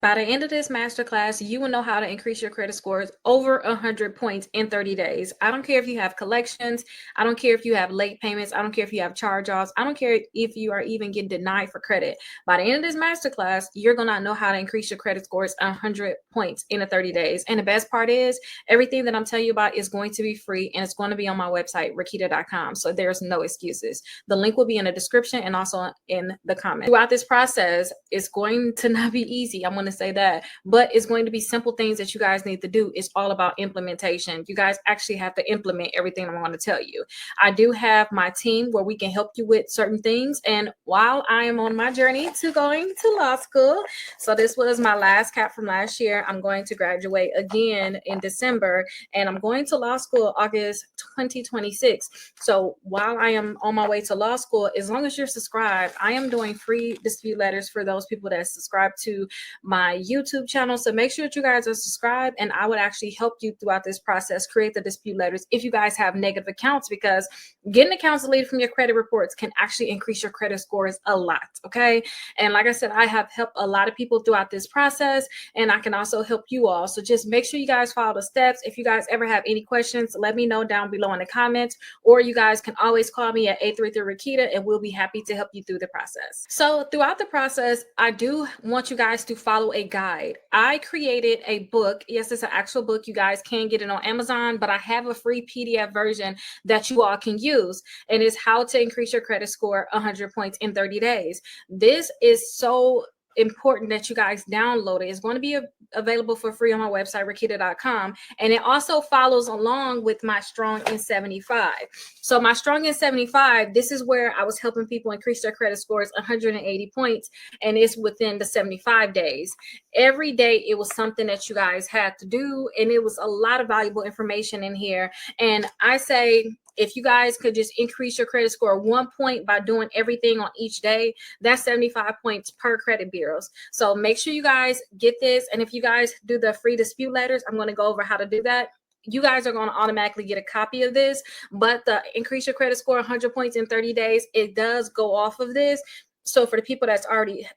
By the end of this masterclass, you will know how to increase your credit scores over 100 points in 30 days. I don't care if you have collections. I don't care if you have late payments. I don't care if you have charge-offs. I don't care if you are even getting denied for credit. By the end of this masterclass, you're going to know how to increase your credit scores 100 points in 30 days. And the best part is everything that I'm telling you about is going to be free, and it's going to be on my website, Rickita.com. So there's no excuses. The link will be in the description and also in the comments. Throughout this process, it's going to not be easy. I'm going to say that, but it's going to be simple things that you guys need to do. It's all about implementation. You guys actually have to implement everything I'm going to tell you. I do have my team where we can help you with certain things. And while I am on my journey to going to law school, so this was my last cap from last year. I'm going to graduate again in December, and I'm going to law school August 2026. So while I am on my way to law school, as long as you're subscribed, I am doing free dispute letters for those people that subscribe to my YouTube channel. So make sure that you guys are subscribed, and I would actually help you throughout this process create the dispute letters if you guys have negative accounts, because getting accounts deleted from your credit reports can actually increase your credit scores a lot. Okay. And like I said, I have helped a lot of people throughout this process, and I can also help you all. So just make sure you guys follow the steps. If you guys ever have any questions, let me know down below in the comments, or you guys can always call me at 833 Rickita, and we'll be happy to help you through the process. So throughout the process, I do want you guys to follow a guide. I created a book. Yes, it's an actual book. You guys can get it on Amazon, but I have a free PDF version that you all can use, and it's how to increase your credit score 100 points in 30 days. This is so important that you guys download it. It's going to be available for free on my website, Rickita.com. And it also follows along with my Strong in 75. So my Strong in 75, this is where I was helping people increase their credit scores 180 points, and it's within the 75 days. Every day it was something that you guys had to do, and it was a lot of valuable information in here. And I say, if you guys could just increase your credit score 1 point by doing everything on each day, that's 75 points per credit bureaus. So make sure you guys get this. And if you guys do the free dispute letters, I'm going to go over how to do that. You guys are going to automatically get a copy of this, but the increase your credit score 100 points in 30 days, it does go off of this. So for the people that already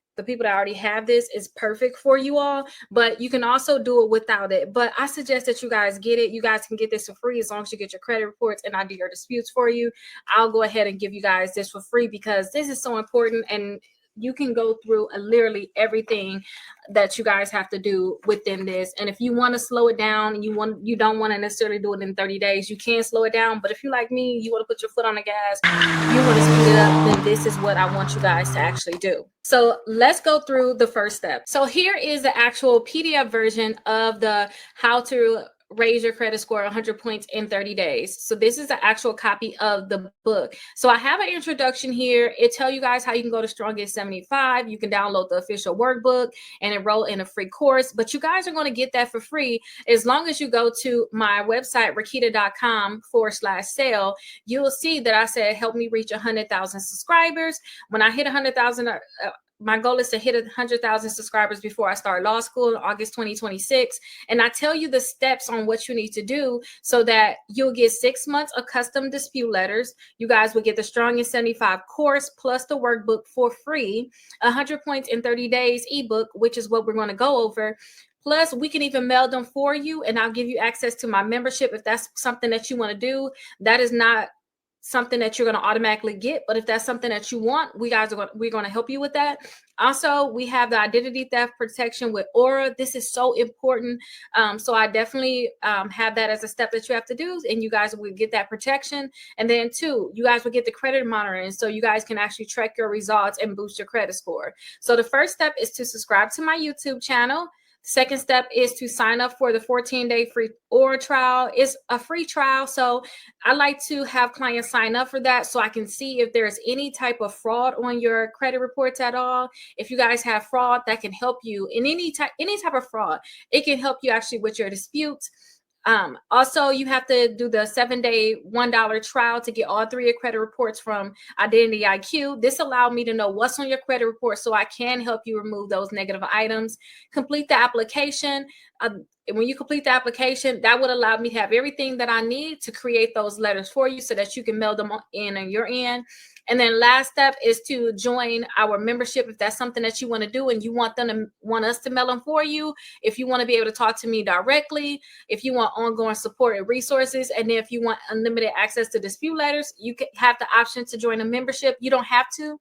have this, is perfect for you all, but you can also do it without it. But I suggest that you guys get it. You guys can get this for free as long as you get your credit reports and I do your disputes for you. I'll go ahead and give you guys this for free because this is so important, and you can go through literally everything that you guys have to do within this. And if you want to slow it down, you don't want to necessarily do it in 30 days, you can slow it down. But if you're like me, you want to put your foot on the gas, you want to speed it up, then this is what I want you guys to actually do. So let's go through the first step. So here is the actual PDF version of the how to raise your credit score 100 points in 30 days. So this is the actual copy of the book. So I have an introduction here. It tells you guys how you can go to Strong in 75. You can download the official workbook and enroll in a free course, but you guys are going to get that for free as long as you go to my website, Rickita.com/sale. You will see that I said, help me reach 100,000 subscribers. When I hit 100,000, my goal is to hit 100,000 subscribers before I start law school in August 2026. And I tell you the steps on what you need to do so that you'll get 6 months of custom dispute letters. You guys will get the Strong in 75 course plus the workbook for free, 100 points in 30 days ebook, which is what we're going to go over. Plus, we can even mail them for you, and I'll give you access to my membership if that's something that you want to do. That is not something that you're going to automatically get, but if that's something that you want, we're going to help you with that. Also, we have the identity theft protection with Aura. This is so important. So I definitely have that as a step that you have to do, and you guys will get that protection. And then 2, you guys will get the credit monitoring, so you guys can actually track your results and boost your credit score. So the first step is to subscribe to my YouTube channel. Second step is to sign up for the 14-day free Aura trial. It's a free trial, so I like to have clients sign up for that so I can see if there's any type of fraud on your credit reports at all. If you guys have fraud, that can help you in any type of fraud. It can help you actually with your disputes. Also, you have to do the 7-day $1 trial to get all 3 of your credit reports from Identity IQ. This allowed me to know what's on your credit report so I can help you remove those negative items. Complete the application. when you complete the application, that would allow me to have everything that I need to create those letters for you so that you can mail them in on your end. And then last step is to join our membership if that's something that you want to do and you want us to mail them for you. If you want to be able to talk to me directly, if you want ongoing support and resources, and then if you want unlimited access to dispute letters, you can have the option to join a membership. You don't have to.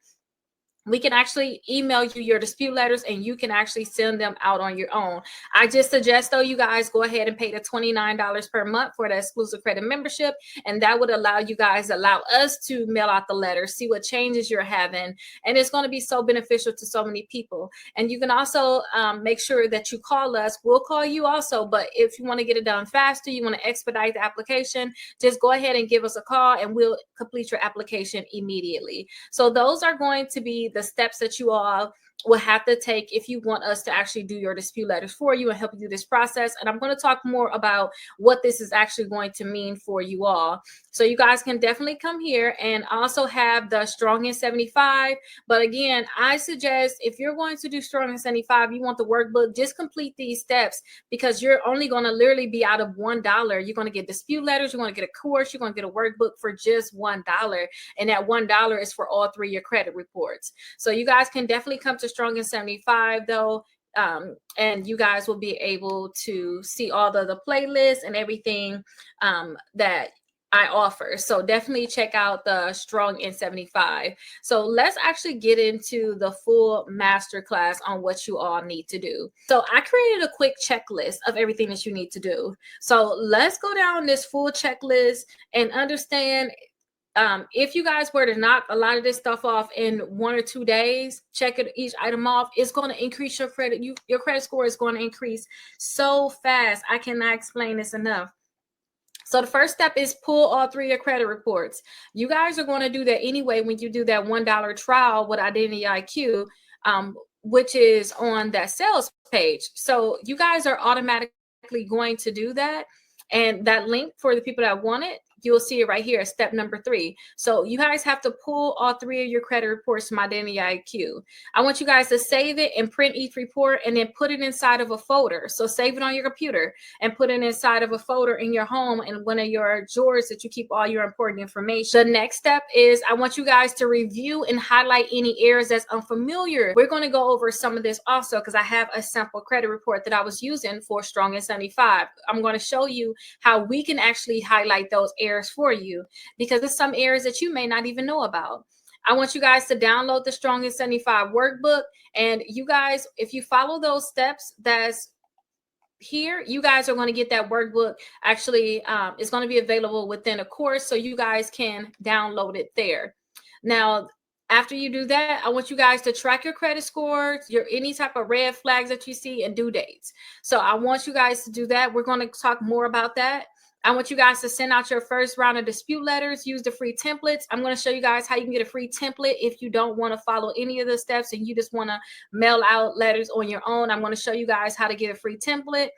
We can actually email you your dispute letters and you can actually send them out on your own. I just suggest, though, you guys go ahead and pay the $29 per month for the exclusive credit membership. And that would allow us to mail out the letters, see what changes you're having. And it's going to be so beneficial to so many people. And you can also make sure that you call us. We'll call you also. But if you want to get it done faster, you want to expedite the application, just go ahead and give us a call and we'll complete your application immediately. So those are going to be the steps that you all will have to take if you want us to actually do your dispute letters for you and help you through this process. And I'm going to talk more about what this is actually going to mean for you all. So you guys can definitely come here and also have the Strong in 75. But again, I suggest if you're going to do Strong in 75, you want the workbook, just complete these steps because you're only going to literally be out of $1. You're going to get dispute letters. You're going to get a course. You're going to get a workbook for just $1. And that $1 is for all 3 of your credit reports. So you guys can definitely come to Strong in 75 though. And you guys will be able to see all the playlists and everything that I offer. So definitely check out the Strong in 75. So let's actually get into the full masterclass on what you all need to do. So I created a quick checklist of everything that you need to do. So let's go down this full checklist and understand if you guys were to knock a lot of this stuff off in 1 or 2 days, check each item off, it's going to increase your credit. Your credit score is going to increase so fast. I cannot explain this enough. So the first step is pull all 3 of your credit reports. You guys are going to do that anyway when you do that $1 trial with Identity IQ, which is on that sales page. So you guys are automatically going to do that. And that link for the people that want it, you'll see it right here, step number 3. So you guys have to pull all 3 of your credit reports from Identity IQ. I want you guys to save it and print each report and then put it inside of a folder. So save it on your computer and put it inside of a folder in your home and one of your drawers that you keep all your important information. The next step is I want you guys to review and highlight any areas that's unfamiliar. We're going to go over some of this also because I have a sample credit report that I was using for Strong in 75. I'm going to show you how we can actually highlight those areas for you because there's some areas that you may not even know about. I want you guys to download the Strong in 75 workbook, and you guys, if you follow those steps that's here, you guys are going to get that workbook. Actually, it's going to be available within a course, so you guys can download it there. Now, after you do that, I want you guys to track your credit scores, your any type of red flags that you see, and due dates. So I want you guys to do that. We're going to talk more about that. I want you guys to send out your first round of dispute letters, use the free templates. I'm going to show you guys how you can get a free template if you don't want to follow any of the steps and you just want to mail out letters on your own. I'm going to show you guys how to get a free template.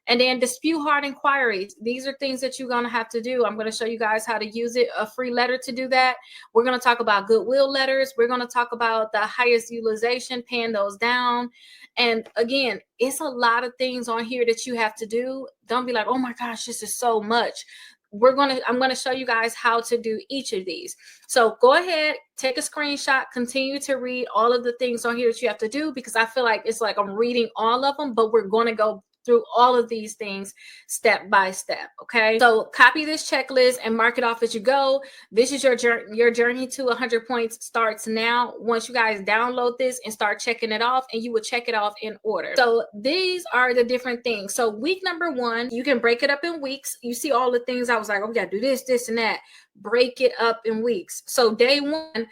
And then dispute hard inquiries. These are things that you're going to have to do. I'm going to show you guys how to use it, a free letter to do that. We're going to talk about Goodwill letters. We're going to talk about the highest utilization, paying those down. And again, it's a lot of things on here that you have to do. Don't be like, oh my gosh, this is so much. I'm going to show you guys how to do each of these. So go ahead, take a screenshot, continue to read all of the things on here that you have to do because I feel like it's like I'm reading all of them, but we're going to go through all of these things step by step. Okay, so copy this checklist and mark it off as you go. This is your journey to 100 points starts now. Once you guys download this and start checking it off, and you will check it off in order. So these are the different things. So week number 1, you can break it up in weeks. You see all the things I was like, oh, we got to do this, this, and that. Break it up in weeks. So day 1,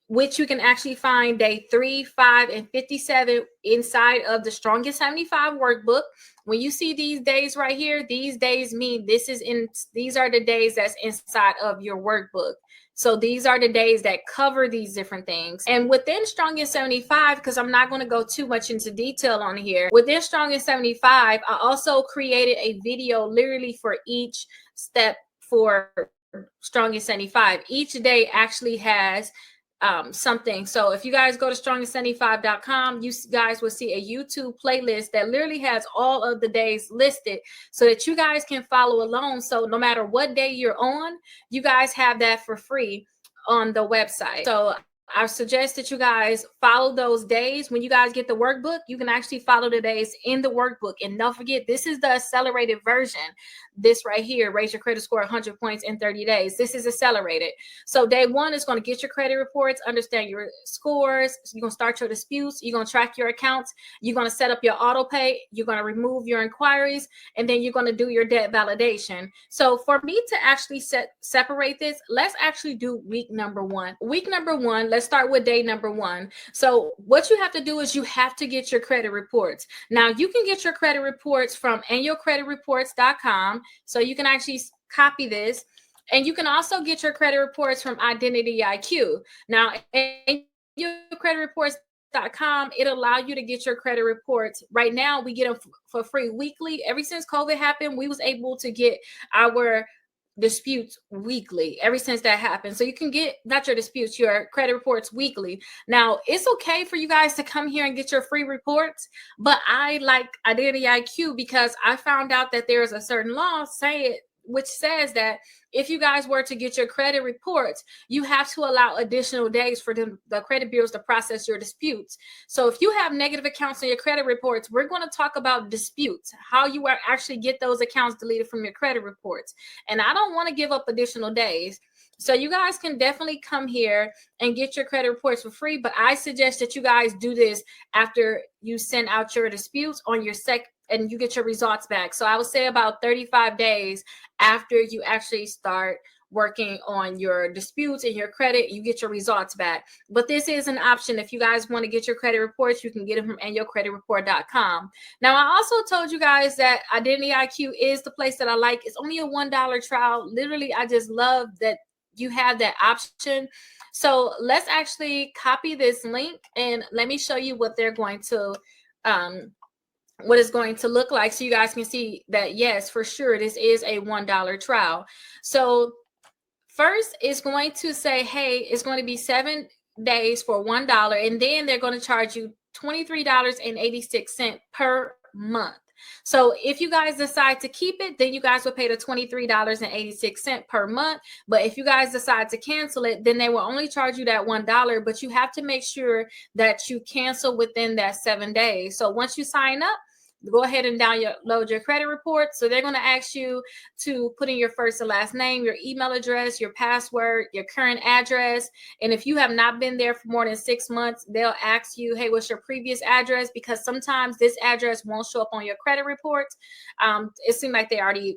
which you can actually find day 3, 5, and 57 inside of the Strong in 75 workbook. When you see these days right here, these days mean these are the days that's inside of your workbook. So these are the days that cover these different things. And within Strong in 75, because I'm not going to go too much into detail on here, within Strong in 75, I also created a video literally for each step for Strong in 75. Each day actually has something. So if you guys go to strongest75.com, you guys will see a YouTube playlist that literally has all of the days listed so that you guys can follow along. So no matter what day you're on, you guys have that for free on the website. So I suggest that you guys follow those days. When you guys get the workbook, you can actually follow the days in the workbook. And don't forget, this is the accelerated version. This right here, raise your credit score 100 points in 30 days. This is accelerated. So day one is going to get your credit reports, understand your scores. You're going to start your disputes. You're going to track your accounts. You're going to set up your auto pay. You're going to remove your inquiries. And then you're going to do your debt validation. So for me to actually separate this, let's actually do week number one. Week number one, let's start with day number one. So what you have to do is you have to get your credit reports. Now you can get your credit reports from annualcreditreports.com. So you can actually copy this, and you can also get your credit reports from Identity IQ. Now, annualcreditreports.com, it'll allow you to get your credit reports. Right now, we get them for free weekly. Ever since COVID happened, we was able to get our disputes weekly ever since that happened. So you can get not your disputes, your credit reports weekly. Now it's okay for you guys to come here and get your free reports, but I like Identity IQ because I found out that there's a certain law which says that if you guys were to get your credit reports, you have to allow additional days for the credit bureaus to process your disputes. So if you have negative accounts in your credit reports, we're going to talk about disputes, how you are actually get those accounts deleted from your credit reports. And I don't want to give up additional days. So you guys can definitely come here and get your credit reports for free. But I suggest that you guys do this after you send out your disputes on your and you get your results back. So I would say about 35 days after you actually start working on your disputes and your credit, you get your results back. But this is an option. If you guys want to get your credit reports, you can get them from annualcreditreport.com. Now, I also told you guys that Identity IQ is the place that I like. It's only a $1 trial. Literally, I just love that you have that option. So let's actually copy this link and let me show you what they're going to what it's going to look like, so you guys can see that yes, for sure, this is a $1 trial. So first it's going to say, hey, it's going to be 7 days for $1, and then they're going to charge you $23.86 per month. So if you guys decide to keep it, then you guys will pay the $23.86 per month. But if you guys decide to cancel it, then they will only charge you that $1, but you have to make sure that you cancel within that 7 days. So once you sign up, go ahead and download your credit report. So they're going to ask you to put in your first and last name, your email address, your password, your current address. And if you have not been there for more than 6 months, they'll ask you, hey, what's your previous address? Because sometimes this address won't show up on your credit reports. It seemed like they already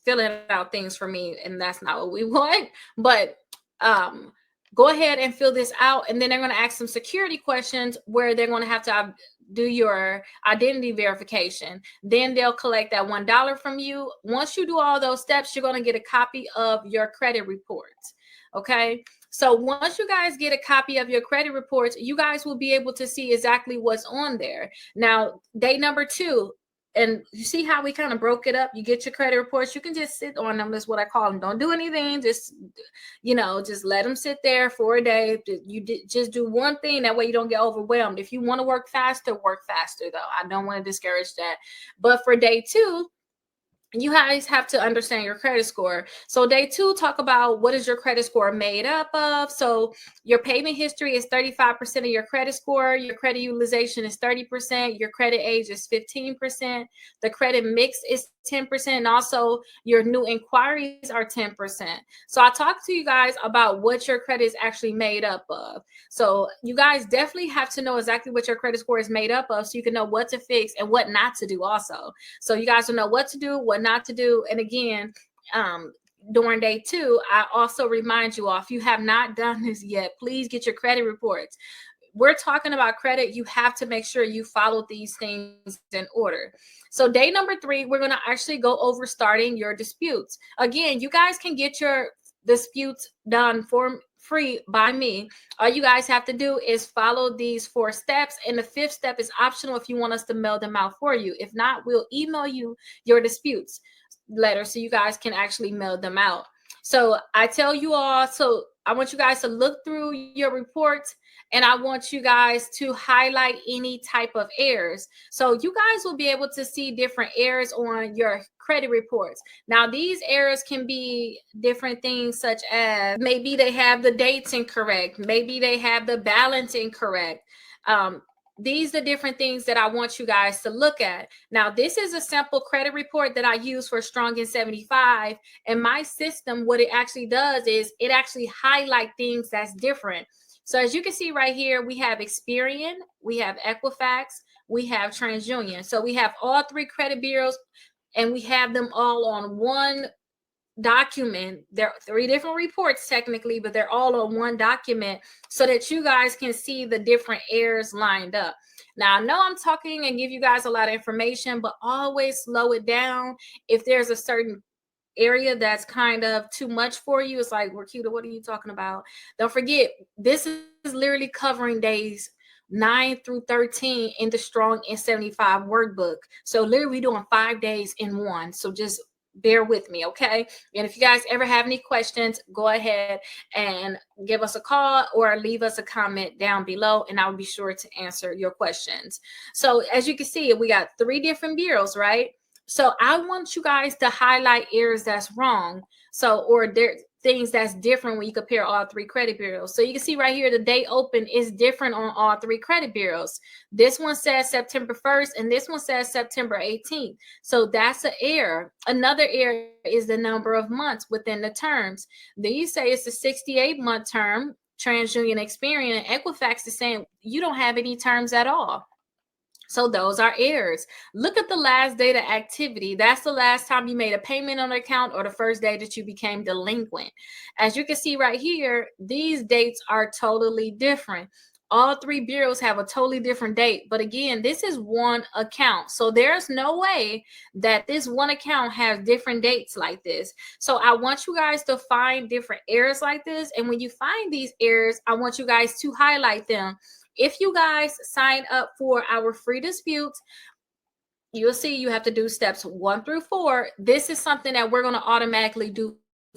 filling out things for me, and that's not what we want. But go ahead and fill this out. And then they're going to ask some security questions where they're going to have to do your identity verification. Then they'll collect that $1 from you. Once you do all those steps, you're going to get a copy of your credit reports. Okay. So once you guys get a copy of your credit reports, you guys will be able to see exactly what's on there. Now, day number 2, and you see how we kind of broke it up. You get your credit reports. You can just sit on them. That's what I call them. Don't do anything. Just, just let them sit there for a day. Just do one thing. That way you don't get overwhelmed. If you want to work faster, though. I don't want to discourage that. But for day 2, you guys have to understand your credit score. So day 2, talk about what is your credit score made up of. So your payment history is 35% of your credit score. Your credit utilization is 30%. Your credit age is 15%. The credit mix is 10%. And also your new inquiries are 10%. So I talked to you guys about what your credit is actually made up of. So you guys definitely have to know exactly what your credit score is made up of, so you can know what to fix and what not to do also. So you guys will know what to do, what not to do. And again, during day 2, I also remind you all, if you have not done this yet, please get your credit reports. We're talking about credit. You have to make sure you follow these things in order. So day number 3, we're going to actually go over starting your disputes. Again, you guys can get your disputes done for free by me. All you guys have to do is follow these 4 steps. And the 5th step is optional if you want us to mail them out for you. If not, we'll email you your disputes letter so you guys can actually mail them out. So I tell you all, so I want you guys to look through your reports, and I want you guys to highlight any type of errors. So you guys will be able to see different errors on your credit reports. Now, these errors can be different things, such as maybe they have the dates incorrect, maybe they have the balance incorrect. These are different things that I want you guys to look at. Now, this is a simple credit report that I use for Strong in 75. And my system, what it actually does is it actually highlight things that's different. So as you can see right here, we have Experian, we have Equifax, we have TransUnion. So we have all three credit bureaus, and we have them all on one document. There are three different reports technically, but they're all on one document so that you guys can see the different errors lined up. Now, I know I'm talking and give you guys a lot of information, but always slow it down. If there's a certain area that's kind of too much for you, it's like, Rickita, what are you talking about? Don't forget, this is literally covering days 9 through 13 in the Strong in 75 workbook. So literally doing 5 days in one. So just bear with me, okay? And if you guys ever have any questions, go ahead and give us a call or leave us a comment down below, and I will be sure to answer your questions. So as you can see, we got three different bureaus, right? So I want you guys to highlight errors that's wrong. So, or there things that's different when you compare all three credit bureaus. So you can see right here, the date open is different on all three credit bureaus. This one says September 1st, and this one says September 18th. So that's an error. Another error is the number of months within the terms. These say it's a 68-month term. TransUnion, Experian, and Equifax is saying you don't have any terms at all. So those are errors. Look at the last date of activity. That's the last time you made a payment on an account or the first day that you became delinquent. As you can see right here, these dates are totally different. All three bureaus have a totally different date. But again, this is one account. So there's no way that this one account has different dates like this. So I want you guys to find different errors like this. And when you find these errors, I want you guys to highlight them. If you guys sign up for our free disputes, you'll see you have to do steps 1 through 4. This is something that we're going to automatically do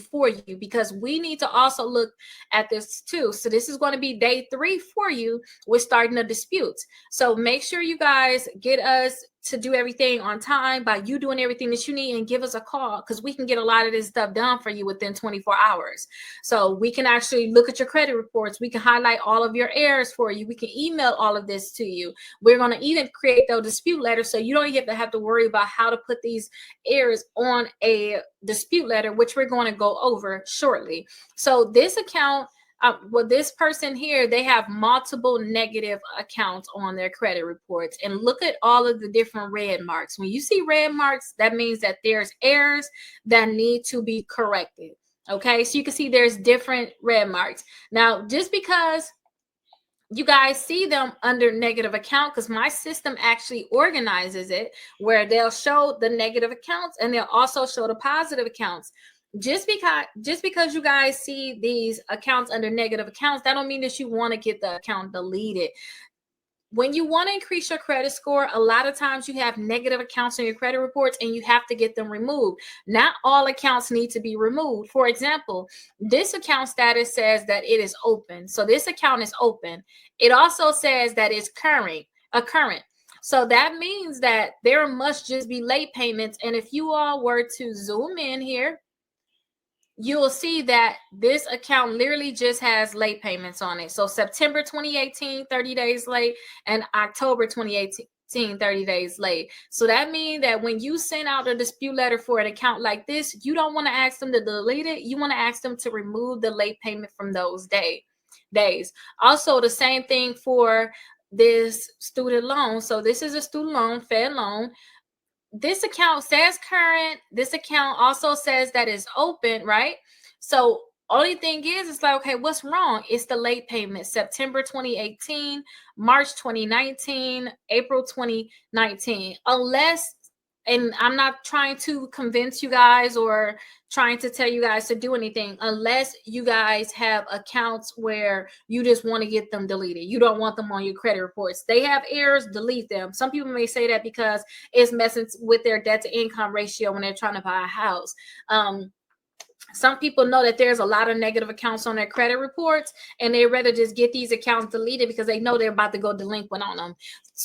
for you, because we need to also look at this too. So this is going to be day 3 for you with starting the disputes. So make sure you guys get us to do everything on time by you doing everything that you need, and give us a call, because we can get a lot of this stuff done for you within 24 hours. So we can actually look at your credit reports. We can highlight all of your errors for you. We can email all of this to you. We're going to even create those dispute letters, so you don't even have to worry about how to put these errors on a dispute letter, which we're going to go over shortly. So this account, well, this person here, they have multiple negative accounts on their credit reports. And look at all of the different red marks. When you see red marks, that means that there's errors that need to be corrected. Okay, so you can see there's different red marks. Now, just because you guys see them under negative account, because my system actually organizes it where they'll show the negative accounts and they'll also show the positive accounts. Just because you guys see these accounts under negative accounts, that don't mean that you want to get the account deleted. When you want to increase your credit score, a lot of times you have negative accounts on your credit reports and you have to get them removed. Not all accounts need to be removed. For example, this account status says that it is open. So this account is open. It also says that it's current. So that means that there must just be late payments. And if you all were to zoom in here, you will see that this account literally just has late payments on it. So September 2018, 30 days late, and October 2018, 30 days late. So that means that when you send out a dispute letter for an account like this, you don't want to ask them to delete it. You want to ask them to remove the late payment from those days. Also, the same thing for this student loan. So this is a student loan, Fed loan. This account says current. This account also says that it's open, right? So only thing is, it's like, okay, what's wrong? It's the late payment. September 2018, March 2019, April 2019. Unless, and I'm not trying to convince you guys or trying to tell you guys to do anything, unless you guys have accounts where you just want to get them deleted. You don't want them on your credit reports. They have errors, delete them. Some people may say that because it's messing with their debt to income ratio when they're trying to buy a house. Some people know that there's a lot of negative accounts on their credit reports, and they rather just get these accounts deleted because they know they're about to go delinquent on them,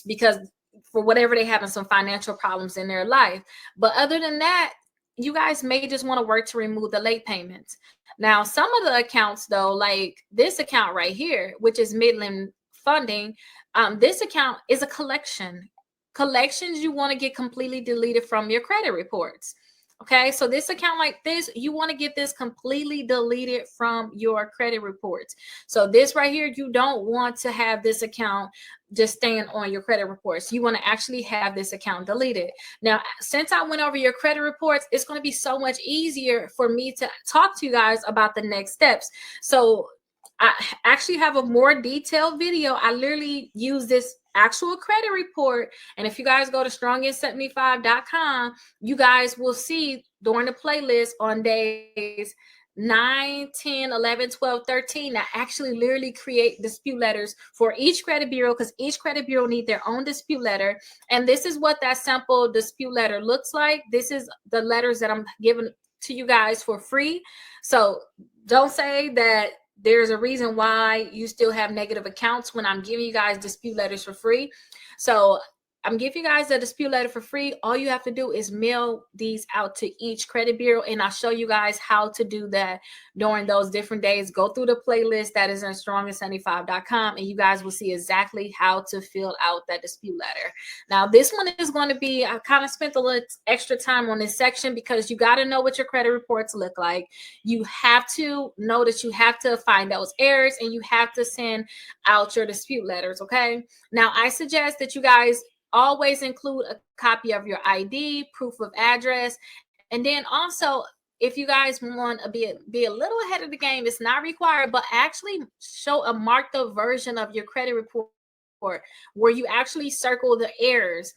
because for whatever they having some financial problems in their life. But other than that, you guys may just want to work to remove the late payments. Now, some of the accounts though, like this account right here, which is Midland Funding, this account is a collection. Collections you want to get completely deleted from your credit reports. Okay, so this account like this, you want to get this completely deleted from your credit reports. So this right here, you don't want to have this account just staying on your credit reports. You want to actually have this account deleted. Now, since I went over your credit reports, it's going to be so much easier for me to talk to you guys about the next steps. So I actually have a more detailed video. I literally use this actual credit report. And if you guys go to strongest75.com, you guys will see during the playlist on days 9, 10, 11, 12, 13, I actually literally create dispute letters for each credit bureau, because each credit bureau need their own dispute letter. And this is what that sample dispute letter looks like. This is the letters that I'm giving to you guys for free. So don't say that there's a reason why you still have negative accounts when I'm giving you guys dispute letters for free. So I'm giving you guys a dispute letter for free. All you have to do is mail these out to each credit bureau, and I'll show you guys how to do that during those different days. Go through the playlist that is on strongest75.com, and you guys will see exactly how to fill out that dispute letter. Now, this one is going to be, I kind of spent a little extra time on this section because you got to know what your credit reports look like. You have to know that you have to find those errors, and you have to send out your dispute letters, okay? Now, I suggest that you guys always include a copy of your ID, proof of address, and then also, if you guys want to be a little ahead of the game, it's not required, but actually show a marked up version of your credit report where you actually circle the errors.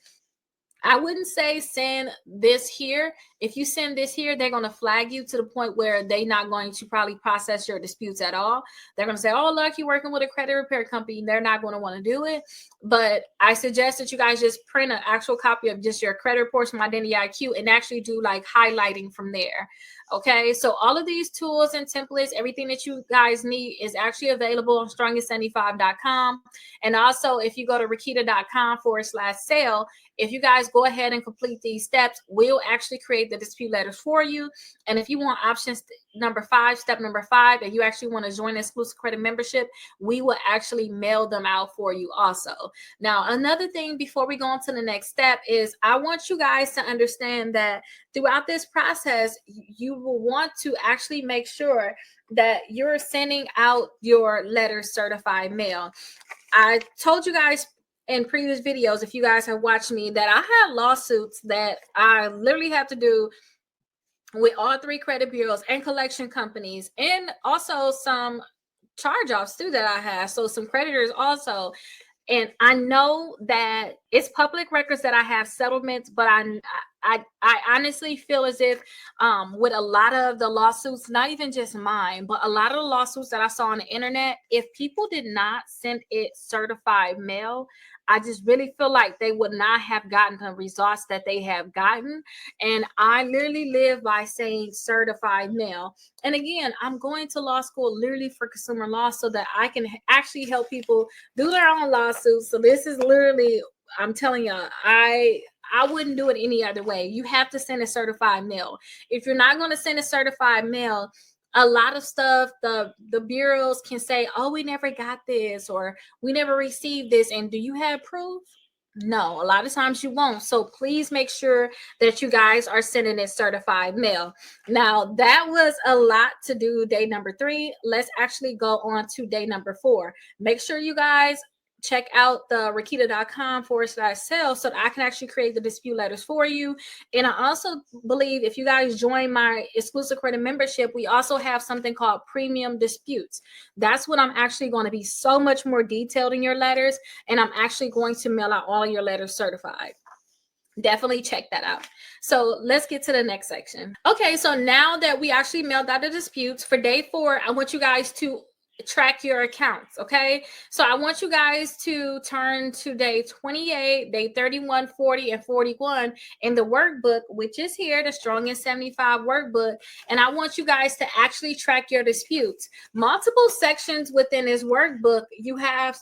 I wouldn't say send this here. If you send this here, they're going to flag you to the point where they're not going to probably process your disputes at all. They're going to say, oh, look, you're working with a credit repair company. They're not going to want to do it. But I suggest that you guys just print an actual copy of just your credit reports from Identity IQ and actually do like highlighting from there. Okay, so all of these tools and templates, everything that you guys need is actually available on strongest75.com. And also, if you go to rickita.com/sale, if you guys go ahead and complete these steps, we'll actually create the dispute letters for you. And if you want options step number 5, and you actually want to join the exclusive credit membership, we will actually mail them out for you also. Now, another thing before we go on to the next step is I want you guys to understand that throughout this process, you will want to actually make sure that you're sending out your letters certified mail. I told you guys in previous videos, if you guys have watched me, that I had lawsuits that I literally had to do with all 3 credit bureaus and collection companies, and also some charge-offs too that I have. So some creditors also. And I know that it's public records that I have settlements, but I honestly feel as if with a lot of the lawsuits, not even just mine, but a lot of the lawsuits that I saw on the internet, if people did not send it certified mail, I just really feel like they would not have gotten the results that they have gotten. And I literally live by saying certified mail. And again, I'm going to law school literally for consumer law so that I can actually help people do their own lawsuits. So this is literally, I'm telling you, I wouldn't do it any other way. You have to send a certified mail. If you're not going to send a certified mail, a lot of stuff the bureaus can say, oh, we never got this, or we never received this. And do you have proof? No, a lot of times you won't. So please make sure that you guys are sending it certified mail. Now, that was a lot to do day number 3. Let's actually go on to day number 4. Make sure you guys check out the rickita.com/sale so that I can actually create the dispute letters for you. And I also believe if you guys join my exclusive credit membership, we also have something called premium disputes. That's what I'm actually going to be so much more detailed in your letters, and I'm actually going to mail out all your letters certified. Definitely check that out. So let's get to the next section. Okay, so now that we actually mailed out the disputes for day 4, I want you guys to track your accounts. Okay, so I want you guys to turn to day 28, day 31, 40, and 41 in the workbook, which is here, the Strong in 75 workbook. And I want you guys to actually track your disputes. Multiple sections within this workbook, you have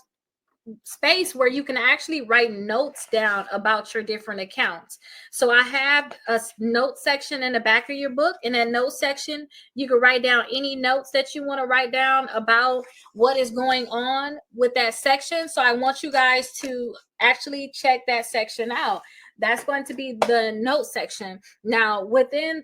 space where you can actually write notes down about your different accounts. So I have a note section in the back of your book. In that note section, you can write down any notes that you want to write down about what is going on with that section. So I want you guys to actually check that section out. That's going to be the note section. Now, within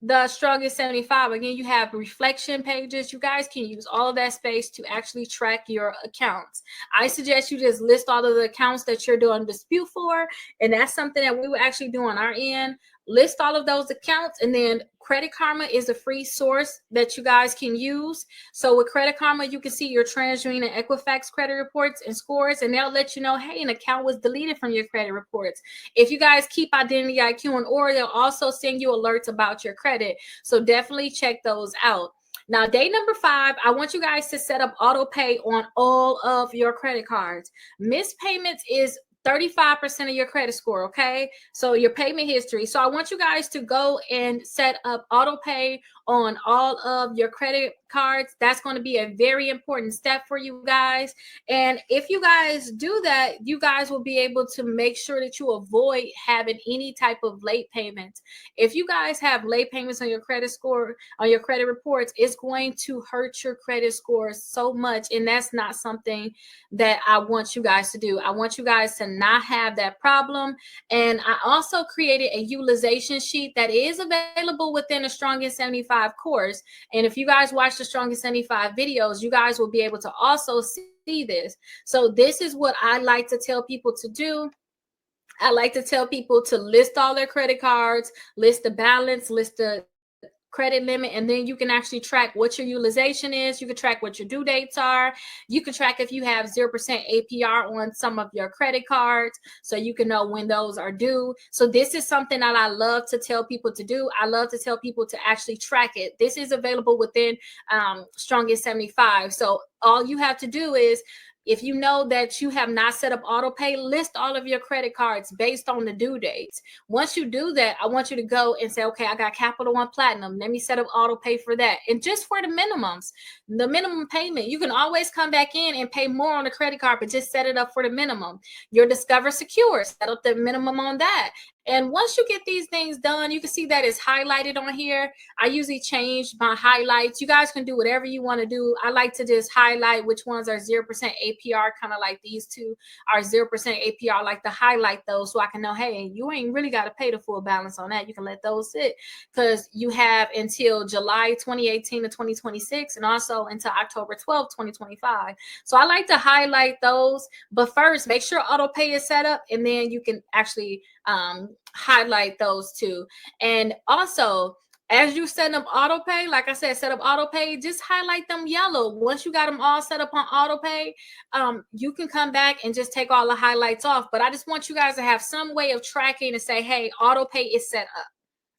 the strongest 75, again, you have reflection pages. You guys can use all of that space to actually track your accounts. I suggest you just list all of the accounts that you're doing dispute for, and that's something that we will actually do on our end. List all of those accounts, and then Credit Karma is a free source that you guys can use. So with Credit Karma, you can see your TransUnion and Equifax credit reports and scores, and they'll let you know, hey, an account was deleted from your credit reports. If you guys keep Identity IQ and Aura, they'll also send you alerts about your credit. So definitely check those out. Now, day number 5, I want you guys to set up auto pay on all of your credit cards. Missed payments is 35% of your credit score, okay? So your payment history. So I want you guys to go and set up auto pay on all of your credit cards. That's going to be a very important step for you guys. And if you guys do that, you guys will be able to make sure that you avoid having any type of late payments. If you guys have late payments on your credit score, on your credit reports, it's going to hurt your credit score so much. And that's not something that I want you guys to do. I want you guys to not have that problem. And I also created a utilization sheet that is available within the Strongest 75 course. And if you guys watch the Strongest 75 videos, you guys will be able to also see this. So this is what I like to tell people to do. I like to tell people to list all their credit cards, list the balance, list the credit limit, and then you can actually track what your utilization is. You can track what your due dates are. You can track if you have 0% APR on some of your credit cards, so you can know when those are due. So this is something that I love to tell people to do. I love to tell people to actually track it. This is available within Strongest 75. So all you have to do is, if you know that you have not set up auto pay, list all of your credit cards based on the due dates. Once you do that, I want you to go and say, okay, I got Capital One Platinum. Let me set up auto pay for that. And just for the minimums, the minimum payment, you can always come back in and pay more on the credit card, but just set it up for the minimum. Your Discover Secure, set up the minimum on that. And once you get these things done, you can see that it's highlighted on here. I usually change my highlights. You guys can do whatever you want to do. I like to just highlight which ones are 0% APR, kind of like these two are 0% APR. I like to highlight those so I can know, hey, you ain't really got to pay the full balance on that. You can let those sit, because you have until July 2018 to 2026, and also until October 12th, 2025. So I like to highlight those. But first, make sure auto pay is set up, and then you can actually highlight those two. And also, as you set up auto pay, like I said, set up auto pay, just highlight them yellow. Once you got them all set up on auto pay, you can come back and just take all the highlights off. But I just want you guys to have some way of tracking and say, hey, auto pay is set up.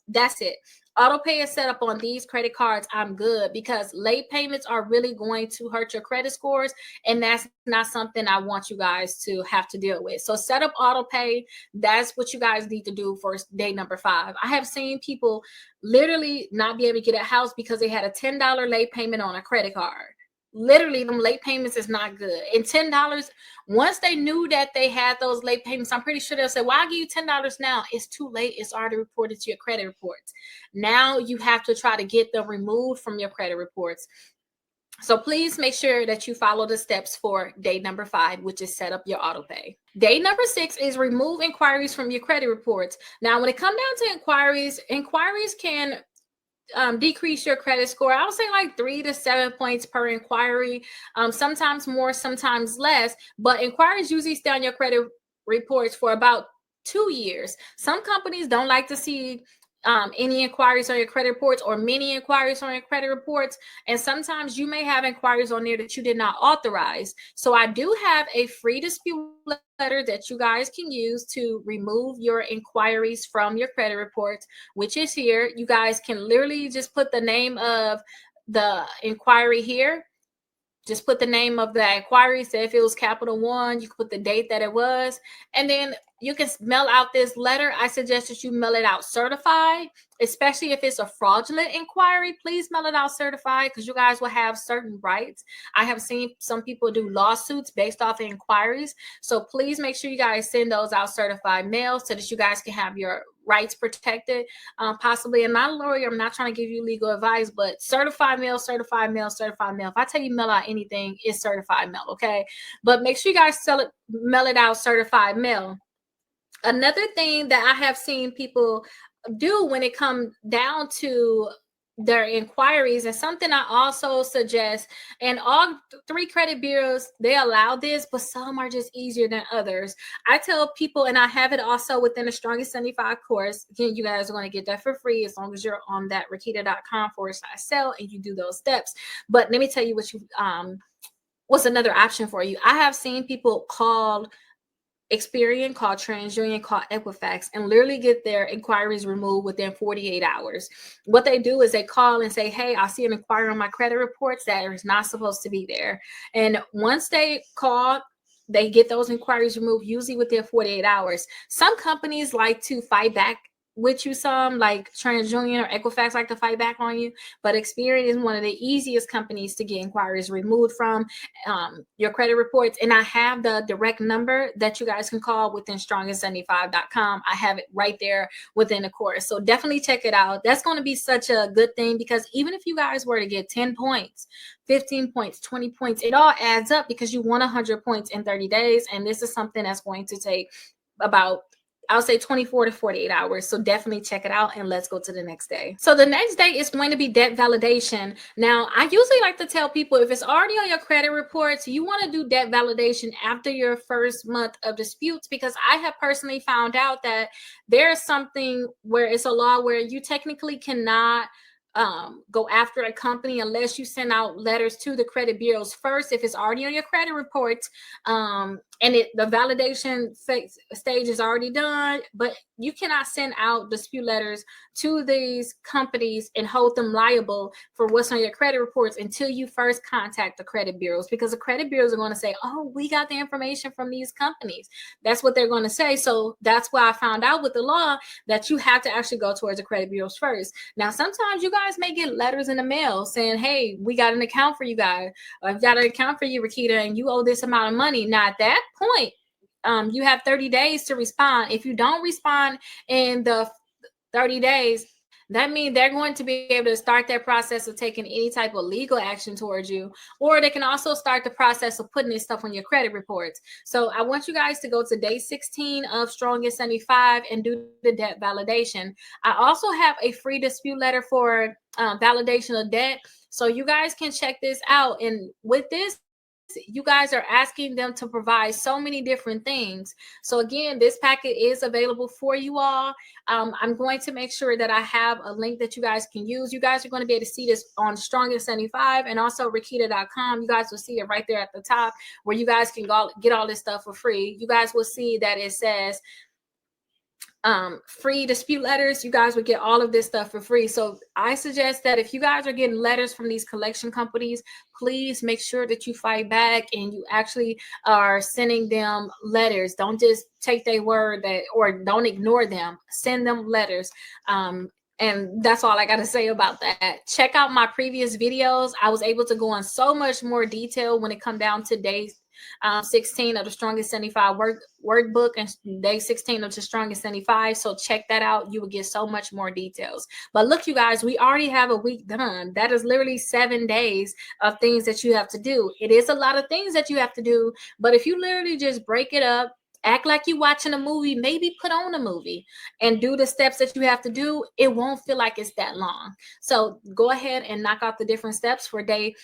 That's it. Auto pay is set up on these credit cards. I'm good, because late payments are really going to hurt your credit scores, and that's not something I want you guys to have to deal with. So set up auto pay. That's what you guys need to do for day number 5. I have seen people literally not be able to get a house because they had a $10 late payment on a credit card. Literally, them late payments is not good. And $10, once they knew that they had those late payments, I'm pretty sure they'll say, well, I'll give you $10 now. It's too late. It's already reported to your credit reports. Now you have to try to get them removed from your credit reports. So please make sure that you follow the steps for day number 5, which is set up your auto pay. Day number 6 is remove inquiries from your credit reports. Now, when it comes down to inquiries can decrease your credit score. I would say like 3 to 7 points per inquiry, sometimes more, sometimes less, but inquiries usually stay on your credit reports for about 2 years. Some companies don't like to see any inquiries on your credit reports, or many inquiries on your credit reports. And sometimes you may have inquiries on there that you did not authorize. So I do have a free dispute letter that you guys can use to remove your inquiries from your credit reports, which is here. You guys can literally just put the name of the inquiry here, just put the name of the inquiry. Say if it was Capital One, you can put the date that it was, and then you can mail out this letter. I suggest that you mail it out certified, especially if it's a fraudulent inquiry. Please mail it out certified, because you guys will have certain rights. I have seen some people do lawsuits based off of inquiries. So please make sure you guys send those out certified mail so that you guys can have your rights protected, possibly. I'm not a lawyer. I'm not trying to give you legal advice, but certified mail, certified mail, certified mail. If I tell you mail out anything, it's certified mail, okay? But make sure you guys mail it out certified mail. Another thing that I have seen people do when it comes down to their inquiries, and something I also suggest, and all three credit bureaus, they allow this, but some are just easier than others. I tell people, and I have it also within the Strongest 75 course. Again, you guys are going to get that for free as long as you're on that rickita.com/sell and you do those steps. But let me tell you what's another option for you. I have seen people call Experian, call TransUnion, call Equifax, and literally get their inquiries removed within 48 hours. What they do is they call and say, hey, I see an inquiry on my credit reports that is not supposed to be there. And once they call, they get those inquiries removed, usually within 48 hours. Some companies like to fight back with you, some like TransUnion or Equifax like to fight back on you, but Experian is one of the easiest companies to get inquiries removed from your credit reports. And I have the direct number that you guys can call within strongest75.com. I have it right there within the course. So definitely check it out. That's going to be such a good thing, because even if you guys were to get 10 points, 15 points, 20 points, it all adds up, because you want 100 points in 30 days. And this is something that's going to take about, I'll say 24 to 48 hours. So definitely check it out, and let's go to the next day. So the next day is going to be debt validation. Now, I usually like to tell people, if it's already on your credit reports, you want to do debt validation after your first month of disputes, because I have personally found out that there's something where it's a law where you technically cannot go after a company unless you send out letters to the credit bureaus first, if it's already on your credit reports, and the validation stage is already done. But you cannot send out dispute letters to these companies and hold them liable for what's on your credit reports until you first contact the credit bureaus, because the credit bureaus are going to say, oh, we got the information from these companies. That's what they're going to say. So that's why I found out with the law that you have to actually go towards the credit bureaus first. Now, sometimes you guys may get letters in the mail saying, hey, we got an account for you guys. I've got an account for you, Rickita, and you owe this amount of money. Now, at that point, you have 30 days to respond. If you don't respond in the 30 days, that means they're going to be able to start that process of taking any type of legal action towards you, or they can also start the process of putting this stuff on your credit reports. So I want you guys to go to day 16 of Strongest 75 and do the debt validation. I also have a free dispute letter for validation of debt. So you guys can check this out. And with this, you guys are asking them to provide so many different things. So again, this packet is available for you all. I'm going to make sure that I have a link that you guys can use. You guys are going to be able to see this on Strongest 75 and also Rickita.com. You guys will see it right there at the top, where you guys can go get all this stuff for free. You guys will see that it says free dispute letters. You guys would get all of this stuff for free. So I suggest that if you guys are getting letters from these collection companies, please make sure that you fight back and you actually are sending them letters. Don't just take their word or don't ignore them. Send them letters. And that's all I got to say about that. Check out my previous videos. I was able to go in so much more detail when it come down to day 16 of the Strongest 75 workbook and day 16 of the Strongest 75. So check that out. You will get so much more details. But look, you guys, we already have a week done. That is literally 7 days of things that you have to do. It is a lot of things that you have to do, but if you literally just break it up, act like you're watching a movie, maybe put on a movie and do the steps that you have to do, it won't feel like it's that long. So go ahead and knock out the different steps for day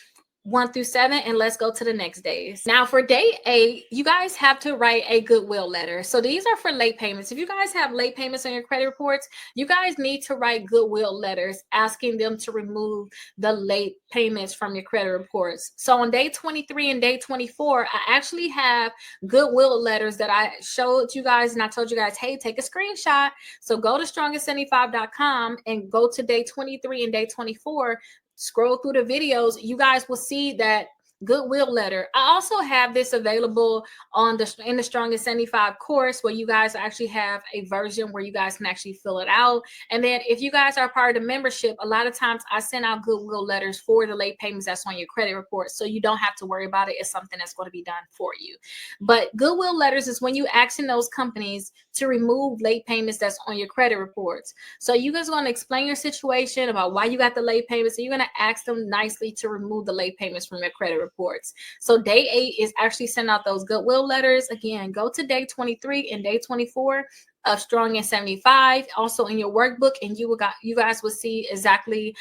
1 through 7, and let's go to the next days. Now for day 8, you guys have to write a Goodwill letter. So these are for late payments. If you guys have late payments on your credit reports, you guys need to write Goodwill letters asking them to remove the late payments from your credit reports. So on day 23 and day 24, I actually have Goodwill letters that I showed you guys, and I told you guys, hey, take a screenshot. So go to strongest75.com and go to day 23 and day 24. Scroll through the videos. You guys will see that Goodwill letter. I also have this available on the in the Strongest 75 course, where you guys actually have a version where you guys can actually fill it out. And then if you guys are part of the membership, a lot of times I send out Goodwill letters for the late payments that's on your credit report, so you don't have to worry about it. It's something that's going to be done for you. But Goodwill letters is when you asking those companies to remove late payments that's on your credit reports. So you guys are going to explain your situation about why you got the late payments, and you're going to ask them nicely to remove the late payments from your credit reports. So day 8 is actually sending out those Goodwill letters. Again, go to day 23 and day 24 of Strong and 75, also in your workbook, and you guys will see exactly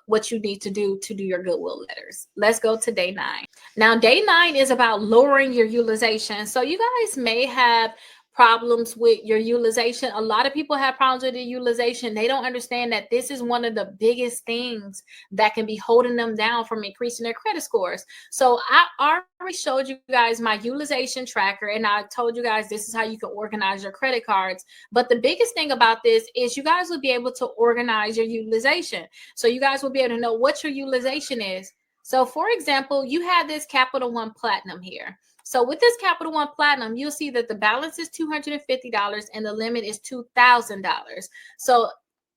what you need to do your Goodwill letters. Let's go to day 9. Now, day 9 is about lowering your utilization. So you guys may have problems with your utilization. A lot of people have problems with the utilization. They don't understand that this is one of the biggest things that can be holding them down from increasing their credit scores. So I already showed you guys my utilization tracker, and I told you guys this is how you can organize your credit cards. But the biggest thing about this is you guys will be able to organize your utilization. So you guys will be able to know what your utilization is. So for example, you had this Capital One Platinum here. So with this Capital One Platinum, you'll see that the balance is $250 and the limit is $2,000. So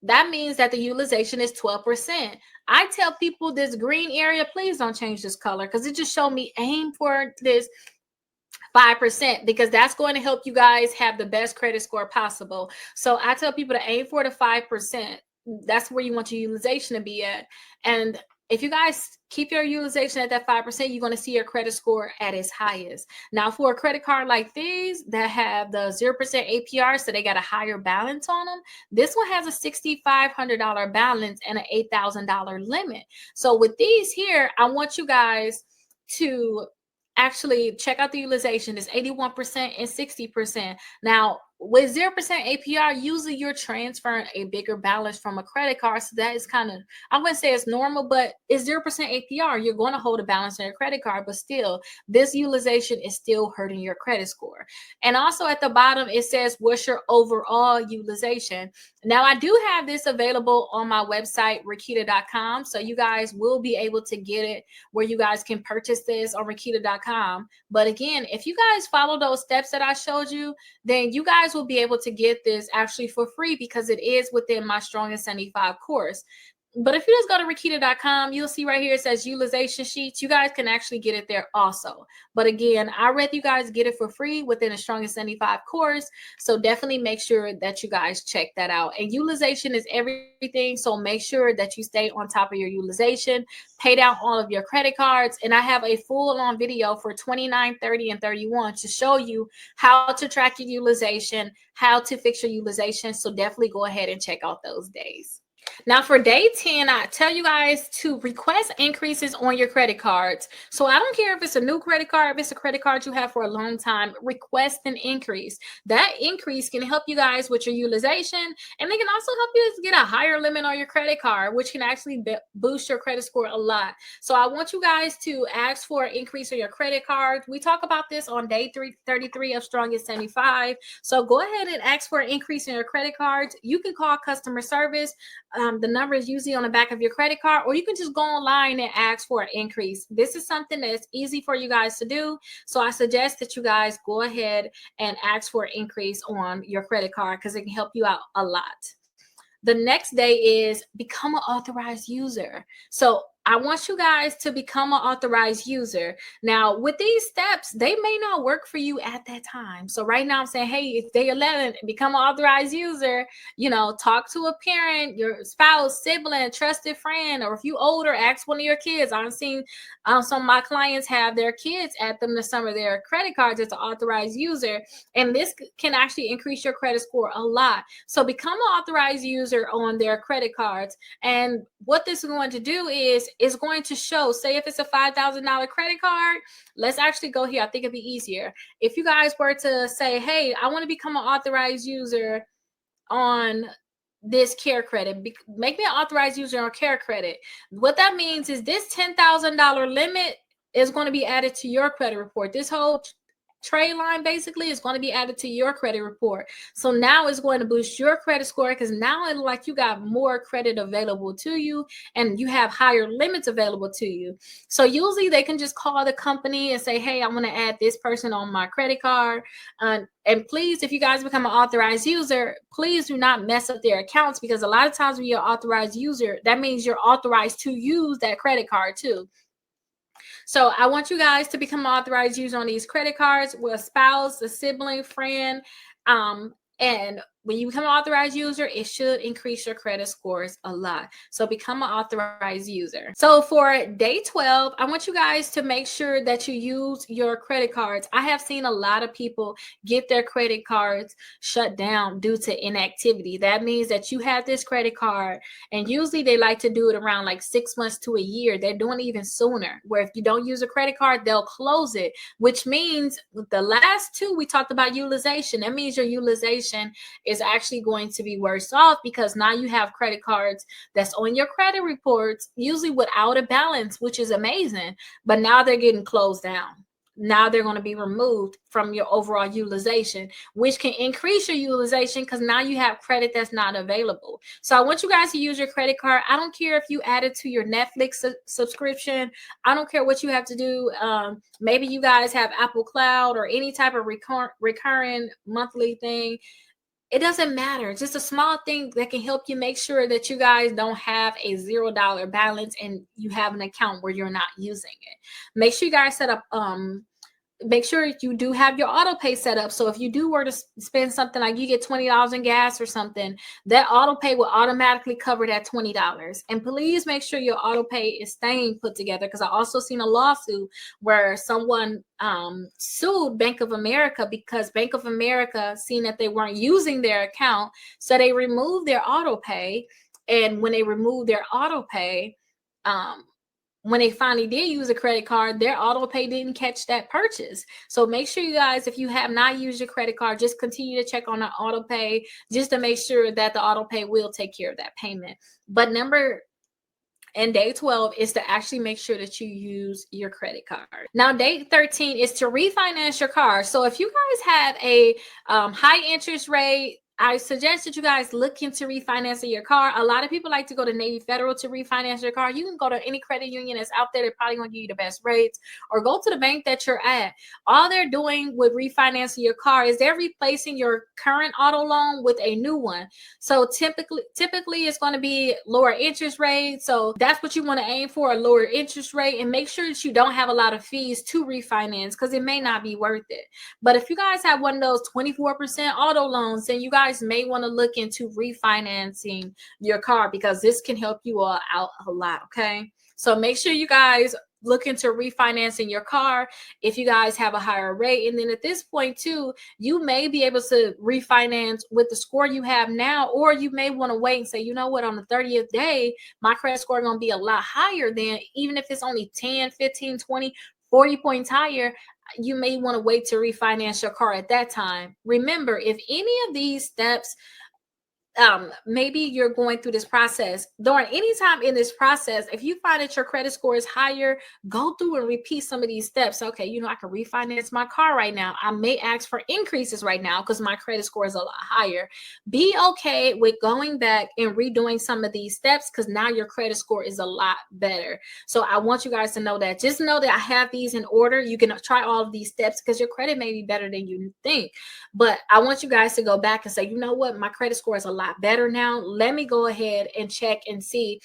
that means that the utilization is 12%. I tell people this green area, please don't change this color, because it just showed me aim for this 5%, because that's going to help you guys have the best credit score possible. So I tell people to aim for the 5%. That's where you want your utilization to be at. And if you guys keep your utilization at that 5%, you're going to see your credit score at its highest. Now, for a credit card like these that have the 0% APR, so they got a higher balance on them, this one has a $6,500 balance and an $8,000 limit. So with these here, I want you guys to actually check out the utilization. It's 81% and 60%. Now, with 0% APR, usually you're transferring a bigger balance from a credit card. So that is kind of, I wouldn't say it's normal, but it's 0% APR. You're going to hold a balance on your credit card, but still, this utilization is still hurting your credit score. And also at the bottom, it says, what's your overall utilization? Now, I do have this available on my website, Rickita.com. So you guys will be able to get it where you guys can purchase this on Rickita.com. But again, if you guys follow those steps that I showed you, then you guys will be able to get this actually for free, because it is within my Strongest 75 course. But if you just go to Rickita.com, you'll see right here it says utilization sheets. You guys can actually get it there also. But again, I read you guys get it for free within the Strongest 75 course. So definitely make sure that you guys check that out. And utilization is everything. So make sure that you stay on top of your utilization, pay down all of your credit cards. And I have a full-on video for 29, 30, and 31 to show you how to track your utilization, how to fix your utilization. So definitely go ahead and check out those days. Now for day 10, I tell you guys to request increases on your credit cards. So I don't care if it's a new credit card, if it's a credit card you have for a long time, request an increase. That increase can help you guys with your utilization, and they can also help you get a higher limit on your credit card, which can actually boost your credit score a lot. So I want you guys to ask for an increase on your credit card. We talk about this on day 33 of Strongest 75. So go ahead and ask for an increase in your credit cards. You can call customer service. The number is usually on the back of your credit card, or you can just go online and ask for an increase. This is something that's easy for you guys to do. So I suggest that you guys go ahead and ask for an increase on your credit card, because it can help you out a lot. The next day is become an authorized user. So I want you guys to become an authorized user. Now, with these steps, they may not work for you at that time. So right now I'm saying, hey, it's day 11, become an authorized user. You know, talk to a parent, your spouse, sibling, trusted friend, or if you older, ask one of your kids. I've seen some of my clients have their kids add them to some of their credit cards as an authorized user. And this can actually increase your credit score a lot. So become an authorized user on their credit cards. And what this is going to do is going to show, say if it's a $5,000 credit card, let's actually go here. I think it'd be easier. If you guys were to say, hey, I want to become an authorized user on this care credit, make me an authorized user on care credit. What that means is this $10,000 limit is going to be added to your credit report. This whole trade line basically is going to be added to your credit report. So now it's going to boost your credit score because now it's like you got more credit available to you and you have higher limits available to you. So usually they can just call the company and say, hey, I want to add this person on my credit card. And please, if you guys become an authorized user, please do not mess up their accounts, because a lot of times when you're an authorized user, that means you're authorized to use that credit card too. So I want you guys to become an authorized user on these credit cards with a spouse, a sibling, friend. And when you become an authorized user, it should increase your credit scores a lot. So become an authorized user. So for day 12, I want you guys to make sure that you use your credit cards. I have seen a lot of people get their credit cards shut down due to inactivity. That means that you have this credit card, and usually they like to do it around like 6 months to a year. They're doing it even sooner, where if you don't use a credit card, they'll close it, which means the last two we talked about utilization. That means your utilization is actually going to be worse off, because now you have credit cards that's on your credit reports, usually without a balance, which is amazing, but now they're getting closed down. Now they're going to be removed from your overall utilization, which can increase your utilization because now you have credit that's not available. So I want you guys to use your credit card. I don't care if you add it to your Netflix subscription. I don't care what you have to do. Maybe you guys have Apple Cloud or any type of recurring monthly thing. It doesn't matter. Just a small thing that can help you make sure that you guys don't have a $0 balance and you have an account where you're not using it. Make sure you guys set up make sure you do have your auto pay set up. So if you do were to spend something like you get $20 in gas or something, that auto pay will automatically cover that $20. And please make sure your auto pay is staying put together, because I also seen a lawsuit where someone sued Bank of America because Bank of America seen that they weren't using their account, so they removed their auto pay. And when they removed their auto pay, when they finally did use a credit card, their auto pay didn't catch that purchase. So make sure you guys, if you have not used your credit card, just continue to check on the auto pay just to make sure that the auto pay will take care of that payment. But day 12 is to actually make sure that you use your credit card. Now, day 13 is to refinance your car. So if you guys have a high interest rate, I suggest that you guys look into refinancing your car. A lot of people like to go to Navy Federal to refinance your car. You can go to any credit union that's out there. They're probably going to give you the best rates, or go to the bank that you're at. All they're doing with refinancing your car is they're replacing your current auto loan with a new one. So typically it's going to be lower interest rate. So that's what you want to aim for, a lower interest rate, and make sure that you don't have a lot of fees to refinance, because it may not be worth it. But if you guys have one of those 24% auto loans, then you guys may want to look into refinancing your car, because this can help you all out a lot. Okay, so make sure you guys look into refinancing your car if you guys have a higher rate. And then at this point too, you may be able to refinance with the score you have now, or you may want to wait and say, you know what, on the 30th day my credit score is going to be a lot higher than, even if it's only 10, 15, 20, 40 points higher, you may want to wait to refinance your car at that time. Remember, if any of these steps, maybe you're going through this process, during any time in this process, if you find that your credit score is higher, go through and repeat some of these steps. Okay, you know, I can refinance my car right now. I may ask for increases right now because my credit score is a lot higher. Be okay with going back and redoing some of these steps, because now your credit score is a lot better. So I want you guys to know that. Just know that I have these in order. You can try all of these steps because your credit may be better than you think. But I want you guys to go back and say, you know what, my credit score is a lot better now. Let me go ahead and check and see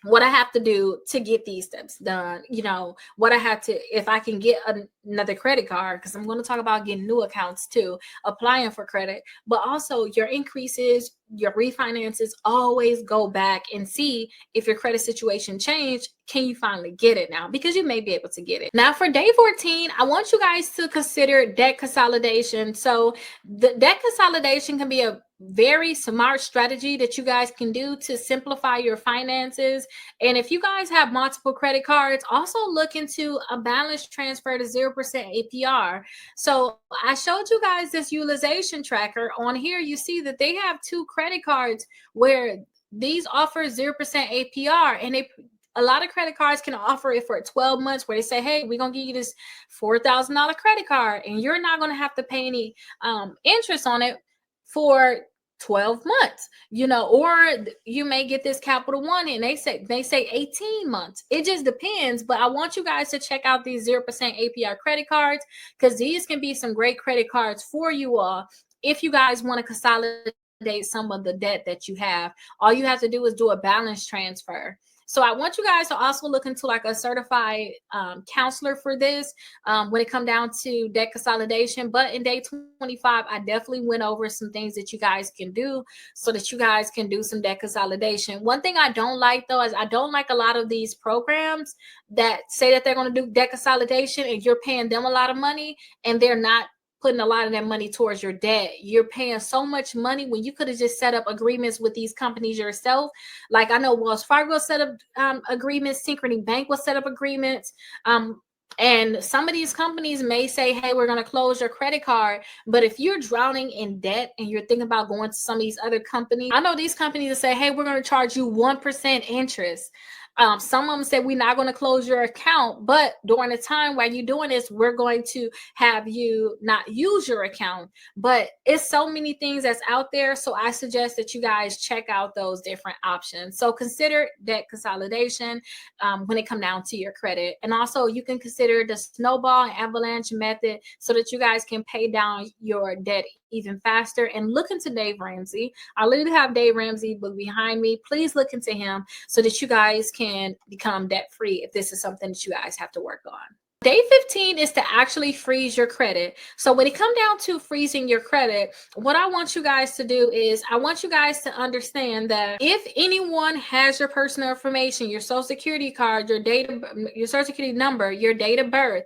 what I have to do to get these steps done. You know, what I have to, if I can get another credit card, because I'm going to talk about getting new accounts too, applying for credit, but also your increases, your refinances. Always go back and see if your credit situation changed. Can you finally get it now? Because you may be able to get it. Now for day 14, I want you guys to consider debt consolidation. So the debt consolidation can be a very smart strategy that you guys can do to simplify your finances. And if you guys have multiple credit cards, also look into a balance transfer to 0% APR. So I showed you guys this utilization tracker. On here, you see that they have two credit cards where these offer 0% APR, and they A lot of credit cards can offer it for 12 months where they say, hey, we're going to give you this $4,000 credit card and you're not going to have to pay any interest on it for 12 months, or you may get this Capital One and they say 18 months. It just depends. But I want you guys to check out these 0% APR credit cards, because these can be some great credit cards for you all if you guys want to consolidate some of the debt that you have. All you have to do is do a balance transfer. So I want you guys to also look into like a certified counselor for this when it comes down to debt consolidation. But in day 25, I definitely went over some things that you guys can do so that you guys can do some debt consolidation. One thing I don't like, though, is I don't like a lot of these programs that say that they're going to do debt consolidation and you're paying them a lot of money and they're not putting a lot of that money towards your debt. You're paying so much money when you could have just set up agreements with these companies yourself. Like I know Wells Fargo set up agreements, Synchrony Bank will set up agreements. And some of these companies may say, hey, we're going to close your credit card. But if you're drowning in debt and you're thinking about going to some of these other companies, I know these companies that say, hey, we're going to charge you 1% interest. Some of them said, we're not going to close your account, but during the time while you're doing this, we're going to have you not use your account. But it's so many things that's out there. So I suggest that you guys check out those different options. So consider debt consolidation when it comes down to your credit. And also you can consider the snowball and avalanche method so that you guys can pay down your debt even faster. And look into Dave Ramsey. I literally have Dave Ramsey book behind me. Please look into him so that you guys can become debt free if this is something that you guys have to work on. Day 15 is to actually freeze your credit. So when it comes down to freezing your credit, what I want you guys to do is I want you guys to understand that if anyone has your personal information, your social security card, your social security number, your date of birth,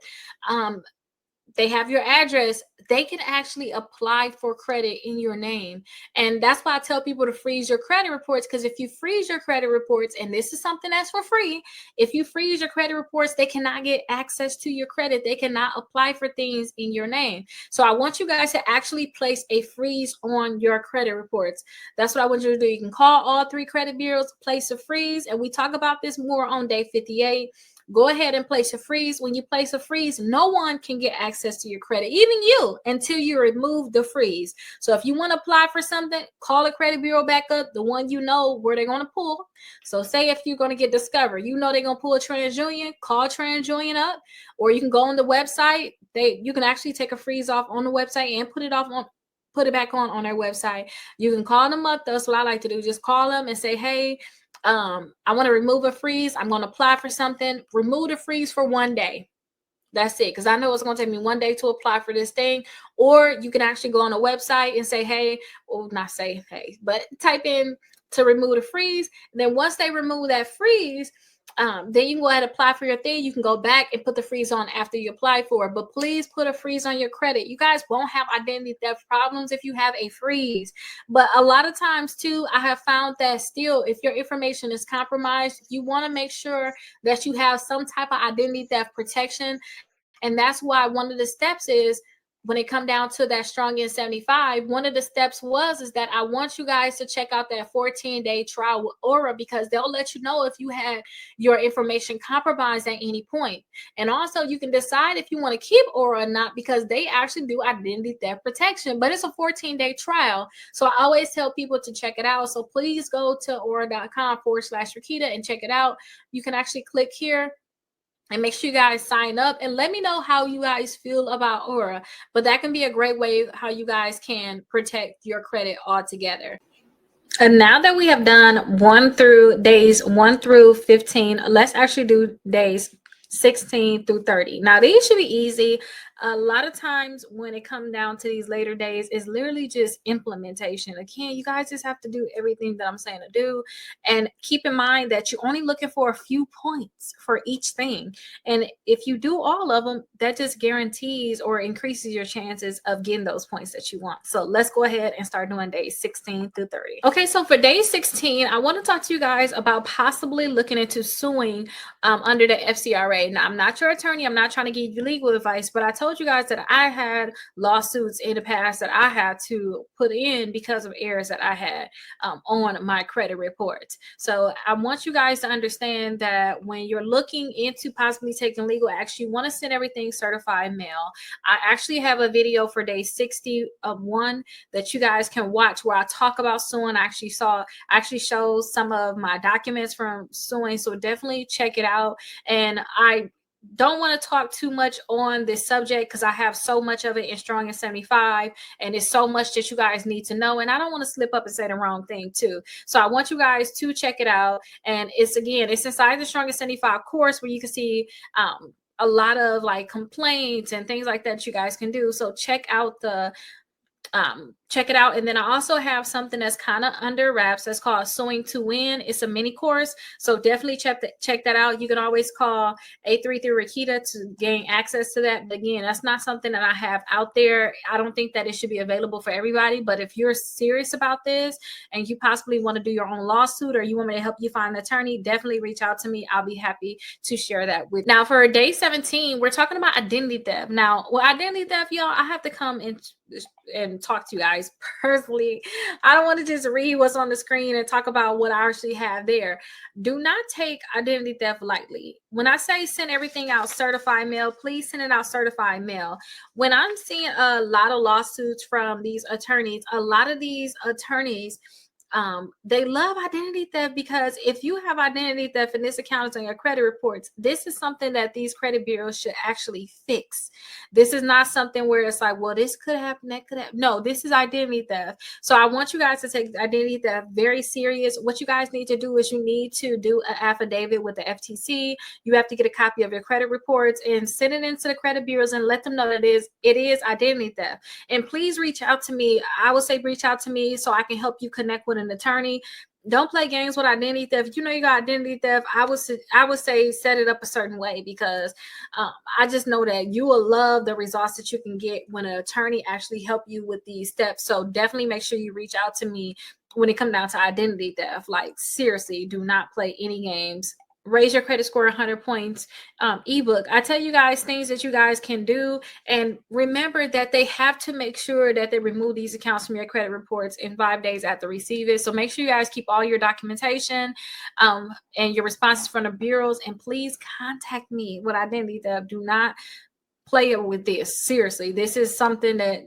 they have your address, they can actually apply for credit in your name. And that's why I tell people to freeze your credit reports, because if you freeze your credit reports, and this is something that's for free, if you freeze your credit reports, they cannot get access to your credit. They cannot apply for things in your name. So I want you guys to actually place a freeze on your credit reports. That's what I want you to do. You can call all 3 credit bureaus, place a freeze, and we talk about this more on day 58. Go ahead and place a freeze. When you place a freeze, no one can get access to your credit, even you, until you remove the freeze. So if you want to apply for something, call a credit bureau back up, the one you know where they're going to pull. So say if you're going to get Discover, you know they're going to pull a TransUnion, call TransUnion up, or you can go on the website. You can actually take a freeze off on the website and put it back on their website. You can call them up. That's what I like to do. Just call them and say, hey, I want to remove a freeze. I'm going to apply for something. Remove the freeze for 1 day. That's it. Because I know it's going to take me 1 day to apply for this thing. Or you can actually go on a website and say, hey, or not say, hey, but type in to remove the freeze. And then once they remove that freeze, then you can go ahead and apply for your thing. You can go back and put the freeze on after you apply for it. But please put a freeze on your credit. You guys won't have identity theft problems if you have a freeze. But a lot of times too, I have found that still, if your information is compromised, you want to make sure that you have some type of identity theft protection. And that's why one of the steps is, when it come down to that strong in 75, one of the steps is that I want you guys to check out that 14-day trial with Aura, because they'll let you know if you had your information compromised at any point. And also you can decide if you want to keep Aura or not, because they actually do identity theft protection, but it's a 14-day trial. So I always tell people to check it out. So please go to aura.com/Rickita and check it out. You can actually click here and make sure you guys sign up and let me know how you guys feel about Aura. But that can be a great way how you guys can protect your credit altogether. And now that we have done days 1 through 15, let's actually do days 16 through 30. Now these should be easy. A lot of times when it comes down to these later days, it's literally just implementation. Again, you guys just have to do everything that I'm saying to do. And keep in mind that you're only looking for a few points for each thing. And if you do all of them, that just guarantees or increases your chances of getting those points that you want. So let's go ahead and start doing days 16 through 30. Okay, so for day 16, I want to talk to you guys about possibly looking into suing under the FCRA. Now, I'm not your attorney. I'm not trying to give you legal advice, but I told told you guys that I had lawsuits in the past that I had to put in because of errors that I had on my credit reports. So I want you guys to understand that when you're looking into possibly taking legal action, you want to send everything certified mail. I actually have a video for day 61 that you guys can watch where I talk about suing. I actually shows some of my documents from suing. So definitely check it out. And I don't want to talk too much on this subject because I have so much of it in Strong and 75, and it's so much that you guys need to know. And I don't want to slip up and say the wrong thing too. So I want you guys to check it out. And it's inside the Strong and 75 course where you can see a lot of like complaints and things like that you guys can do. So check it out. And then I also have something that's kind of under wraps that's called Suing to Win. It's a mini course, so definitely check that out. You can always call 833 Rickita to gain access to that. But again, that's not something that I have out there. I don't think that it should be available for everybody, but if you're serious about this and you possibly want to do your own lawsuit or you want me to help you find an attorney, definitely reach out to me. I'll be happy to share that with you. Now for day 17, we're talking about identity theft. Now with identity theft, y'all, I have to come and talk to you guys personally. I don't want to just read what's on the screen and talk about what I actually have there. Do not take identity theft lightly. When I say send everything out certified mail, please send it out certified mail. When I'm seeing a lot of lawsuits from these attorneys, a lot of these attorneys, they love identity theft because if you have identity theft and this account is on your credit reports, this is something that these credit bureaus should actually fix. This is not something where it's like, well, this could happen, that could happen. No, this is identity theft. So I want you guys to take identity theft very serious. What you guys need to do is you need to do an affidavit with the FTC. You have to get a copy of your credit reports and send it into the credit bureaus and let them know that it is identity theft. And please reach out to me. I would say reach out to me so I can help you connect with an attorney. Don't play games with identity theft. If you know you got identity theft, I would say set it up a certain way because I just know that you will love the results that you can get when an attorney actually help you with these steps. So definitely make sure you reach out to me when it comes down to identity theft. Like seriously, do not play any games. Raise your credit score 100 points ebook. I tell you guys things that you guys can do, and remember that they have to make sure that they remove these accounts from your credit reports in 5 days after receive it. So make sure you guys keep all your documentation and your responses from the bureaus, and please contact me with identity theft. Do not play with this. Seriously, this is something that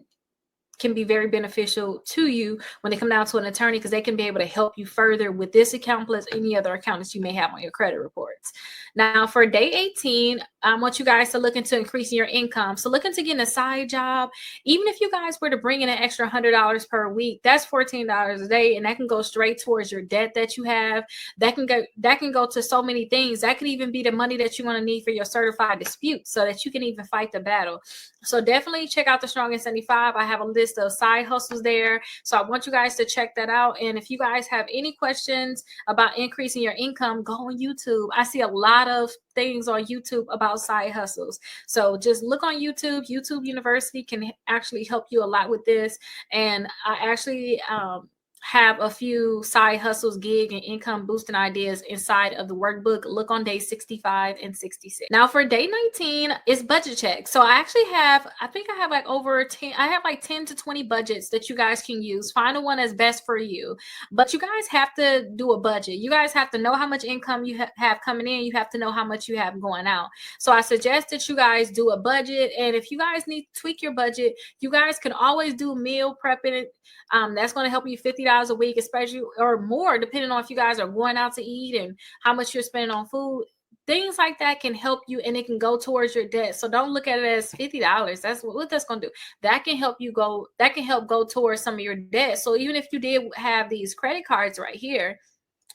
can be very beneficial to you when they come down to an attorney because they can be able to help you further with this account plus any other accounts you may have on your credit reports. Now for day 18, I want you guys to look into increasing your income. So look into getting a side job. Even if you guys were to bring in an extra $100 per week, that's $14 a day, and that can go straight towards your debt that you have. That can go to so many things. That could even be the money that you're going to need for your certified dispute so that you can even fight the battle. So definitely check out the Strong and 75. I have a list of side hustles there. So I want you guys to check that out. And if you guys have any questions about increasing your income, go on YouTube. I see a lot of things on YouTube about side hustles. So just look on YouTube. YouTube University can actually help you a lot with this. And I actually have a few side hustles, gig, and income boosting ideas inside of the workbook. Look on day 65 and 66. Now for day 19 is budget check. So I think I have like over 10, I have like 10 to 20 budgets that you guys can use. Find the one that's best for you. But you guys have to do a budget. You guys have to know how much income you have coming in. You have to know how much you have going out. So I suggest that you guys do a budget. And if you guys need to tweak your budget, you guys can always do meal prepping. That's going to help you $50 a week, especially or more, depending on if you guys are going out to eat and how much you're spending on food. Things like that can help you, and it can go towards your debt. So don't look at it as $50. That's what that's going to do. That can help you go. That can help go towards some of your debt. So even if you did have these credit cards right here,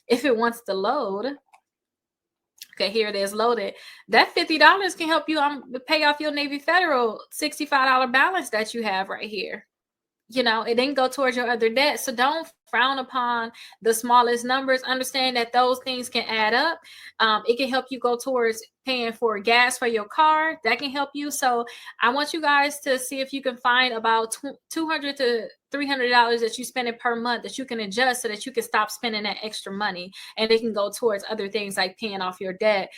if it wants to load. Okay, here it is loaded. That $50 can help you pay off your Navy Federal $65 balance that you have right here. You know, it didn't go towards your other debt. So don't frown upon the smallest numbers. Understand that those things can add up. It can help you go towards paying for gas for your car. That can help you. So I want you guys to see if you can find about $200 to $300 that you spend per month that you can adjust so that you can stop spending that extra money, and it can go towards other things like paying off your debt,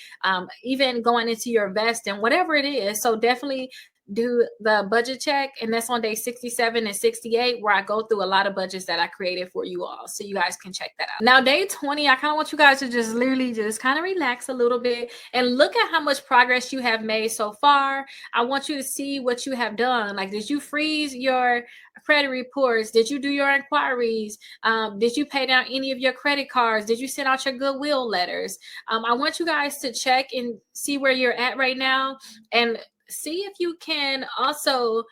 even going into your investing, whatever it is. So definitely do the budget check, and that's on day 67 and 68, where I go through a lot of budgets that I created for you all, so you guys can check that out. Now day 20, I kind of want you guys to just literally just kind of relax a little bit and look at how much progress you have made so far. I want you to see what you have done. Like, did you freeze your credit reports? Did you do your inquiries? Did you pay down any of your credit cards? Did you send out your Goodwill letters? I want you guys to check and see where you're at right now, and see if you can also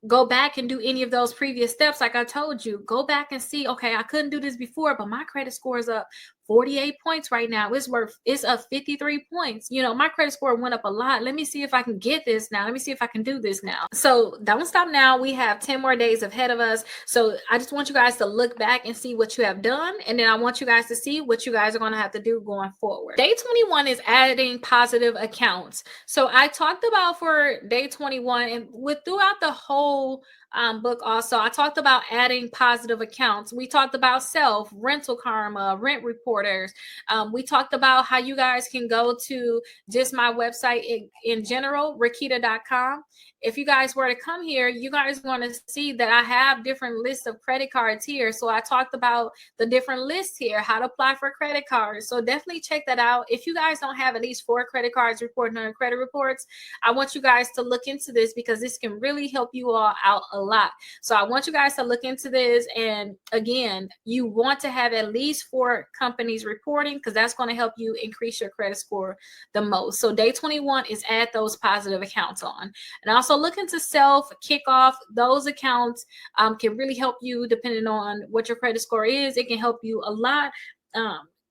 go back and do any of those previous steps. Like I told you, go back and see, okay, I couldn't do this before, but my credit score is up 48 points right now. It's up 53 points. You know, my credit score went up a lot. Let me see if I can get this now. Let me see if I can do this now. So don't stop now. We have 10 more days ahead of us. So I just want you guys to look back and see what you have done. And then I want you guys to see what you guys are going to have to do going forward. Day 21 is adding positive accounts. So I talked about for day 21 and throughout the whole book also, I talked about adding positive accounts. We talked about self, rental karma, rent reporters. We talked about how you guys can go to just my website in general, Rickita.com. If you guys were to come here, you guys want to see that I have different lists of credit cards here. So I talked about the different lists here, how to apply for credit cards. So definitely check that out. If you guys don't have at least 4 credit cards reporting on your credit reports, I want you guys to look into this, because this can really help you all out a lot. So I want you guys to look into this. And again, you want to have at least 4 companies reporting, because that's going to help you increase your credit score the most. So day 21 is add those positive accounts on. And also look into self, kick off. Those accounts can really help you depending on what your credit score is. It can help you a lot.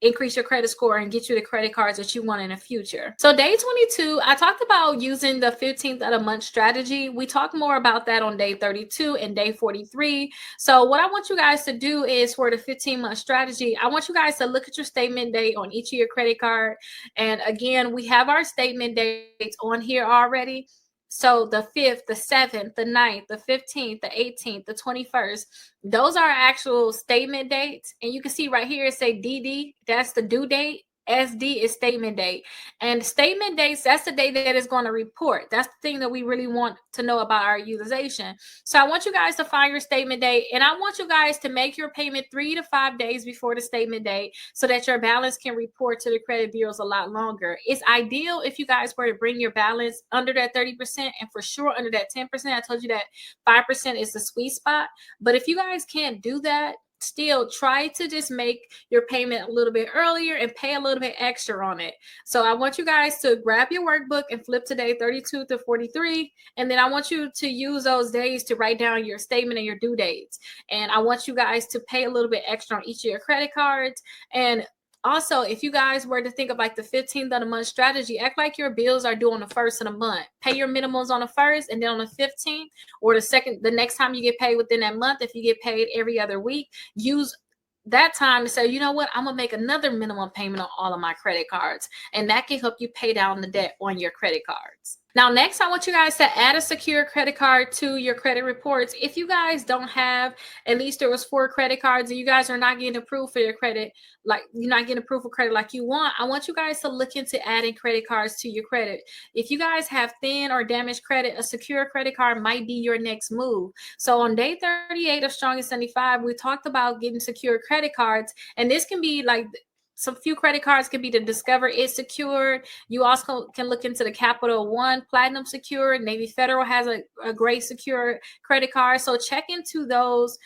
Increase your credit score and get you the credit cards that you want in the future. So day 22, I talked about using the 15th of the month strategy. We talk more about that on day 32 and day 43. So what I want you guys to do is, for the 15-month strategy, I want you guys to look at your statement date on each of your credit card. And again, we have our statement dates on here already. So the 5th, the 7th, the 9th, the 15th, the 18th, the 21st, those are actual statement dates. And you can see right here, it say DD, that's the due date. SD is statement date. And statement dates, that's the day that is going to report. That's the thing that we really want to know about our utilization. So I want you guys to find your statement date, and I want you guys to make your payment 3 to 5 days before the statement date, so that your balance can report to the credit bureaus a lot longer. It's ideal if you guys were to bring your balance under that 30%, and for sure under that 10%. I told you that 5% is the sweet spot. But if you guys can't do that, still try to just make your payment a little bit earlier and pay a little bit extra on it. So I want you guys to grab your workbook and flip to day 32 to 43. And then I want you to use those days to write down your statement and your due dates. And I want you guys to pay a little bit extra on each of your credit cards. And also, if you guys were to think of like the 15th of the month strategy, act like your bills are due on the 1st of the month. Pay your minimums on the 1st, and then on the 15th or the next time you get paid within that month, if you get paid every other week, use that time to say, you know what, I'm gonna make another minimum payment on all of my credit cards. And that can help you pay down the debt on your credit cards. Now, next, I want you guys to add a secure credit card to your credit reports. If you guys don't have, at least there was 4 credit cards and you guys are not getting approved for your credit, like you're not getting approved for credit like you want, I want you guys to look into adding credit cards to your credit. If you guys have thin or damaged credit, a secure credit card might be your next move. So on day 38 of Strongest 75, we talked about getting secure credit cards, and this can be like some few credit cards can be the Discover Is Secured. You also can look into the Capital One Platinum Secured. Navy Federal has a great secure credit card. So check into those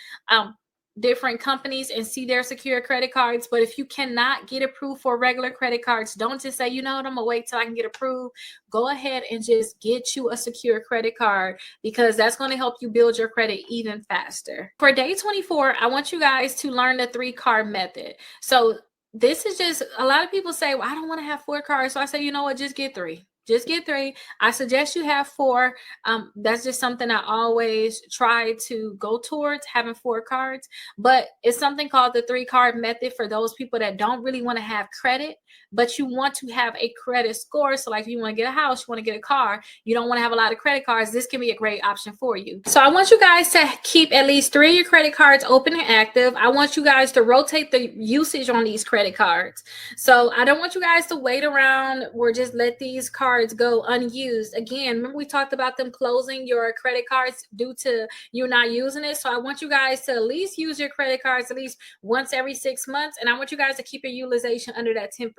different companies and see their secure credit cards. But if you cannot get approved for regular credit cards, don't just say, you know what, I'm gonna wait till I can get approved. Go ahead and just get you a secure credit card, because that's going to help you build your credit even faster. For day 24, I want you guys to learn the 3-card method. So this is just, a lot of people say, well, I don't want to have 4 cards. So I say, you know what, just get 3. Just get 3. I suggest you have 4. That's just something I always try to go towards, having 4 cards. But it's something called the 3-card method for those people that don't really want to have credit, but you want to have a credit score. So like if you want to get a house, you want to get a car, you don't want to have a lot of credit cards, this can be a great option for you. So I want you guys to keep at least 3 of your credit cards open and active. I want you guys to rotate the usage on these credit cards. So I don't want you guys to wait around or just let these cards cards go unused. Again, remember we talked about them closing your credit cards due to you not using it. So I want you guys to at least use your credit cards at least once every 6 months. And I want you guys to keep your utilization under that 10%.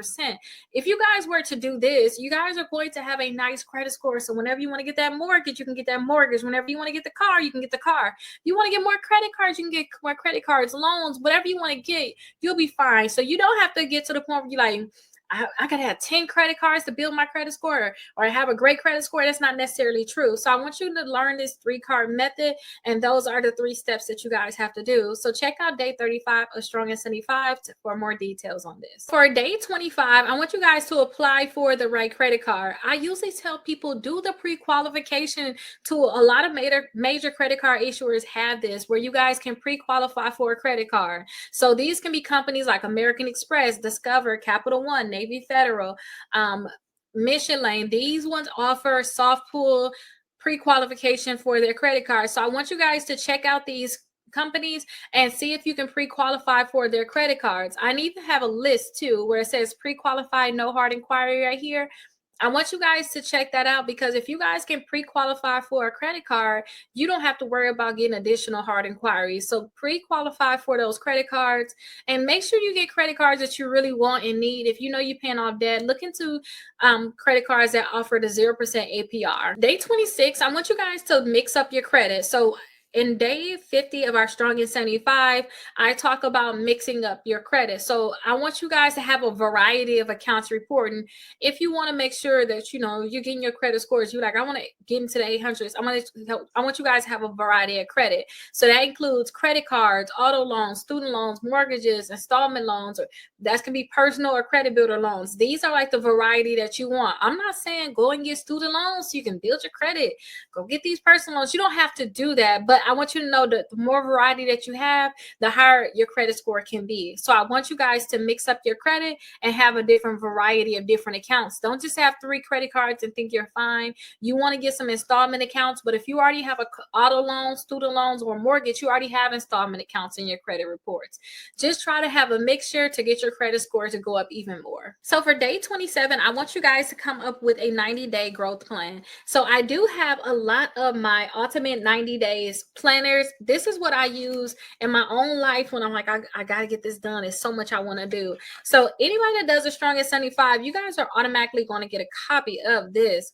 If you guys were to do this, you guys are going to have a nice credit score. So whenever you want to get that mortgage, you can get that mortgage. Whenever you want to get the car, you can get the car. You want to get more credit cards, you can get more credit cards, loans, whatever you want to get, you'll be fine. So you don't have to get to the point where you're like, I gotta have 10 credit cards to build my credit score, or I have a great credit score. That's not necessarily true. So I want you to learn this 3-card method, and those are the 3 steps that you guys have to do. So check out day 35 of Strong and 75 for more details on this. For day 25, I want you guys to apply for the right credit card. I usually tell people do the pre-qualification tool. A lot of major credit card issuers have this, where you guys can pre-qualify for a credit card. So these can be companies like American Express, Discover, Capital One, Navy Federal, Mission Lane. These ones offer soft pull pre-qualification for their credit cards. So I want you guys to check out these companies and see if you can pre-qualify for their credit cards. I need to have a list too where it says pre-qualified, no hard inquiry right here. I want you guys to check that out, because if you guys can pre-qualify for a credit card, you don't have to worry about getting additional hard inquiries. So pre-qualify for those credit cards, and make sure you get credit cards that you really want and need. If you know you're paying off debt, look into credit cards that offer the 0% APR. Day 26, I want you guys to mix up your credit. So in day 50 of our Strong in 75, I talk about mixing up your credit. So I want you guys to have a variety of accounts reporting. If you want to make sure that, you know, you're getting your credit scores, you're like, I want to get into the 800s. I want you guys to have a variety of credit. So that includes credit cards, auto loans, student loans, mortgages, installment loans, or that can be personal or credit builder loans. These are like the variety that you want. I'm not saying go and get student loans so you can build your credit. Go get these personal loans. You don't have to do that, but I want you to know that the more variety that you have, the higher your credit score can be. So I want you guys to mix up your credit and have a different variety of different accounts. Don't just have 3 credit cards and think you're fine. You want to get some installment accounts, but if you already have a auto loan, student loans, or mortgage, you already have installment accounts in your credit reports. Just try to have a mixture to get your credit score to go up even more. So for day 27, I want you guys to come up with a 90-day growth plan. So I do have a lot of my ultimate 90 days planners. This is what I use in my own life when I'm like, I got to get this done. It's so much I want to do. So anybody that does a Strong at 75, you guys are automatically going to get a copy of this.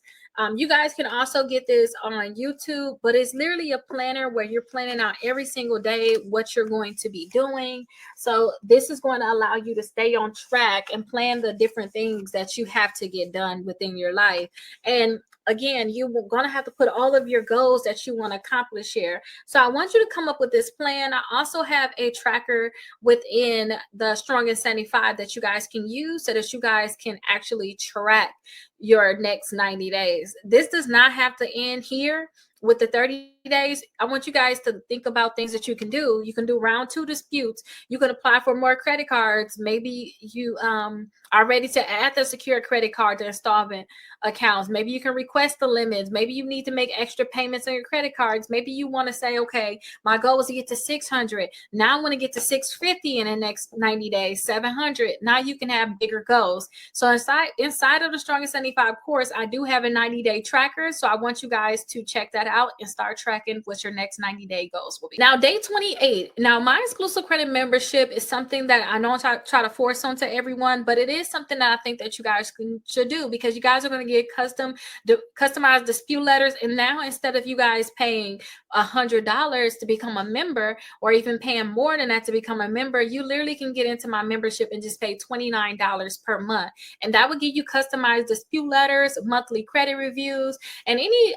You guys can also get this on YouTube, but it's literally a planner where you're planning out every single day what you're going to be doing. So this is going to allow you to stay on track and plan the different things that you have to get done within your life. And again, you're going to have to put all of your goals that you want to accomplish here. So I want you to come up with this plan. I also have a tracker within the Strong and 75 that you guys can use so that you guys can actually track your next 90 days. This does not have to end here with the 30 days. I want you guys to think about things that you can do. You can do round 2 disputes. You can apply for more credit cards. Maybe you are ready to add the secure credit card to installment accounts. Maybe you can request the limits. Maybe you need to make extra payments on your credit cards. Maybe you want to say, okay, my goal is to get to 600. Now I want to get to 650 in the next 90 days, 700. Now you can have bigger goals. So inside of the Strong and 75 course, I do have a 90-day tracker. So I want you guys to check that out and start tracking what your next 90-day goals will be. Now, day 28. Now, my exclusive credit membership is something that I don't try to force onto everyone, but it is something that I think that you guys should do, because you guys are going to get customized dispute letters. And now, instead of you guys paying $100 to become a member, or even paying more than that to become a member, you literally can get into my membership and just pay $29 per month. And that would give you customized dispute letters, monthly credit reviews, and any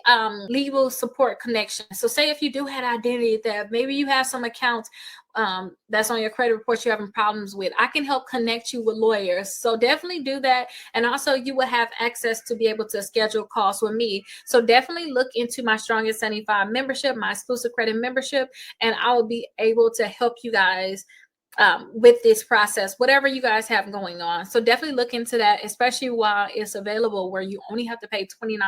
legal support connection. So say if you do have identity theft, maybe you have some accounts that's on your credit report you're having problems with, I can help connect you with lawyers. So definitely do that. And also you will have access to be able to schedule calls with me. So definitely look into my Strong at 75 membership, my exclusive credit membership, and I will be able to help you guys with this process, whatever you guys have going on. So definitely look into that, especially while it's available, where you only have to pay $29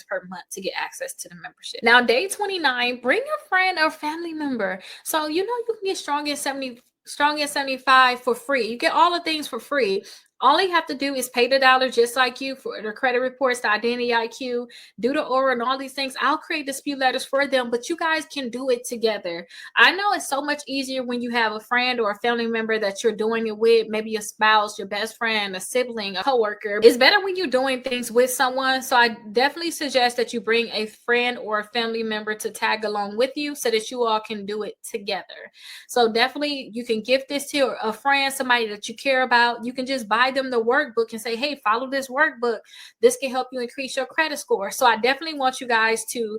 per month to get access to the membership. Now, day 29, bring a friend or family member. So, you know, you can get Strong at 75 for free. You get all the things for free. All you have to do is pay the dollar just like you for the credit reports, the identity IQ, do the aura and all these things. I'll create dispute letters for them, but you guys can do it together. I know it's so much easier when you have a friend or a family member that you're doing it with, maybe a spouse, your best friend, a sibling, a coworker. It's better when you're doing things with someone. So I definitely suggest that you bring a friend or a family member to tag along with you so that you all can do it together. So definitely you can gift this to a friend, somebody that you care about. You can just buy them the workbook and say, hey, follow this workbook. This can help you increase your credit score. So I definitely want you guys to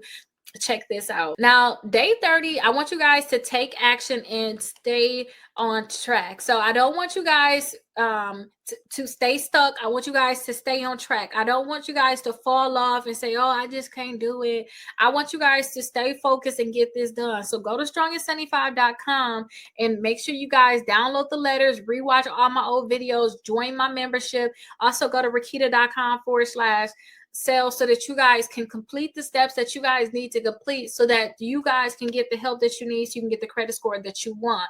check this out. Now, day 30, I want you guys to take action and stay on track. So I don't want you guys to stay stuck. I want you guys to stay on track. I don't want you guys to fall off and say, oh, I just can't do it. I want you guys to stay focused and get this done. So go to strongest75.com and make sure you guys download the letters, rewatch all my old videos, join my membership. Also go to rickita.com/sell so that you guys can complete the steps that you guys need to complete so that you guys can get the help that you need so you can get the credit score that you want.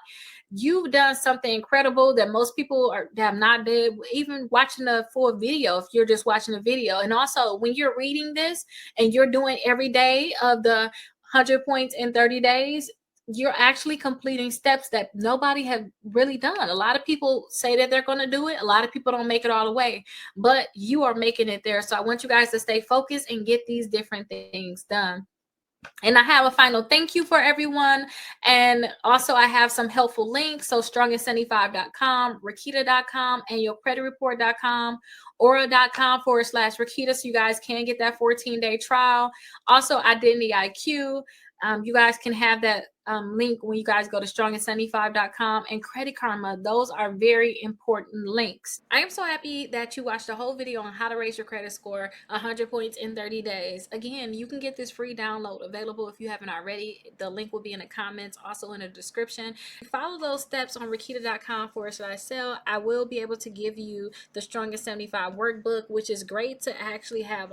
You've done something incredible that most people have not did, even watching the full video if you're just watching the video. And also when you're reading this and you're doing every day of the 100 points in 30 days, you're actually completing steps that nobody have really done. A lot of people say that they're going to do it. A lot of people don't make it all the way, but you are making it there. So I want you guys to stay focused and get these different things done. And I have a final thank you for everyone. And also I have some helpful links. So strongest75.com, Rickita.com, and yourcreditreport.com, aura.com/Rickita. So you guys can get that 14-day trial. Also Identity IQ. You guys can have that link when you guys go to strongest75.com, and Credit Karma. Those are very important links. I am so happy that you watched the whole video on how to raise your credit score 100 points in 30 days. Again, you can get this free download available if you haven't already. The link will be in the comments, also in the description. Follow those steps on rickita.com/sell. I will be able to give you the Strongest 75 workbook, which is great to actually have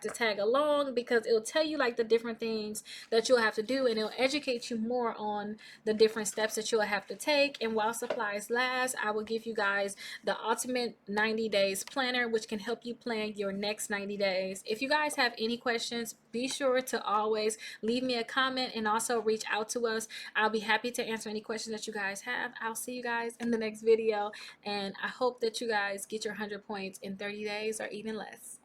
to tag along because it'll tell you like the different things that you'll have to do, and it'll educate you more on the different steps that you'll have to take. And while supplies last, I will give you guys the ultimate 90 days planner, which can help you plan your next 90 days. If you guys have any questions, be sure to always leave me a comment and also reach out to us. I'll be happy to answer any questions that you guys have. I'll see you guys in the next video, and I hope that you guys get your 100 points in 30 days or even less.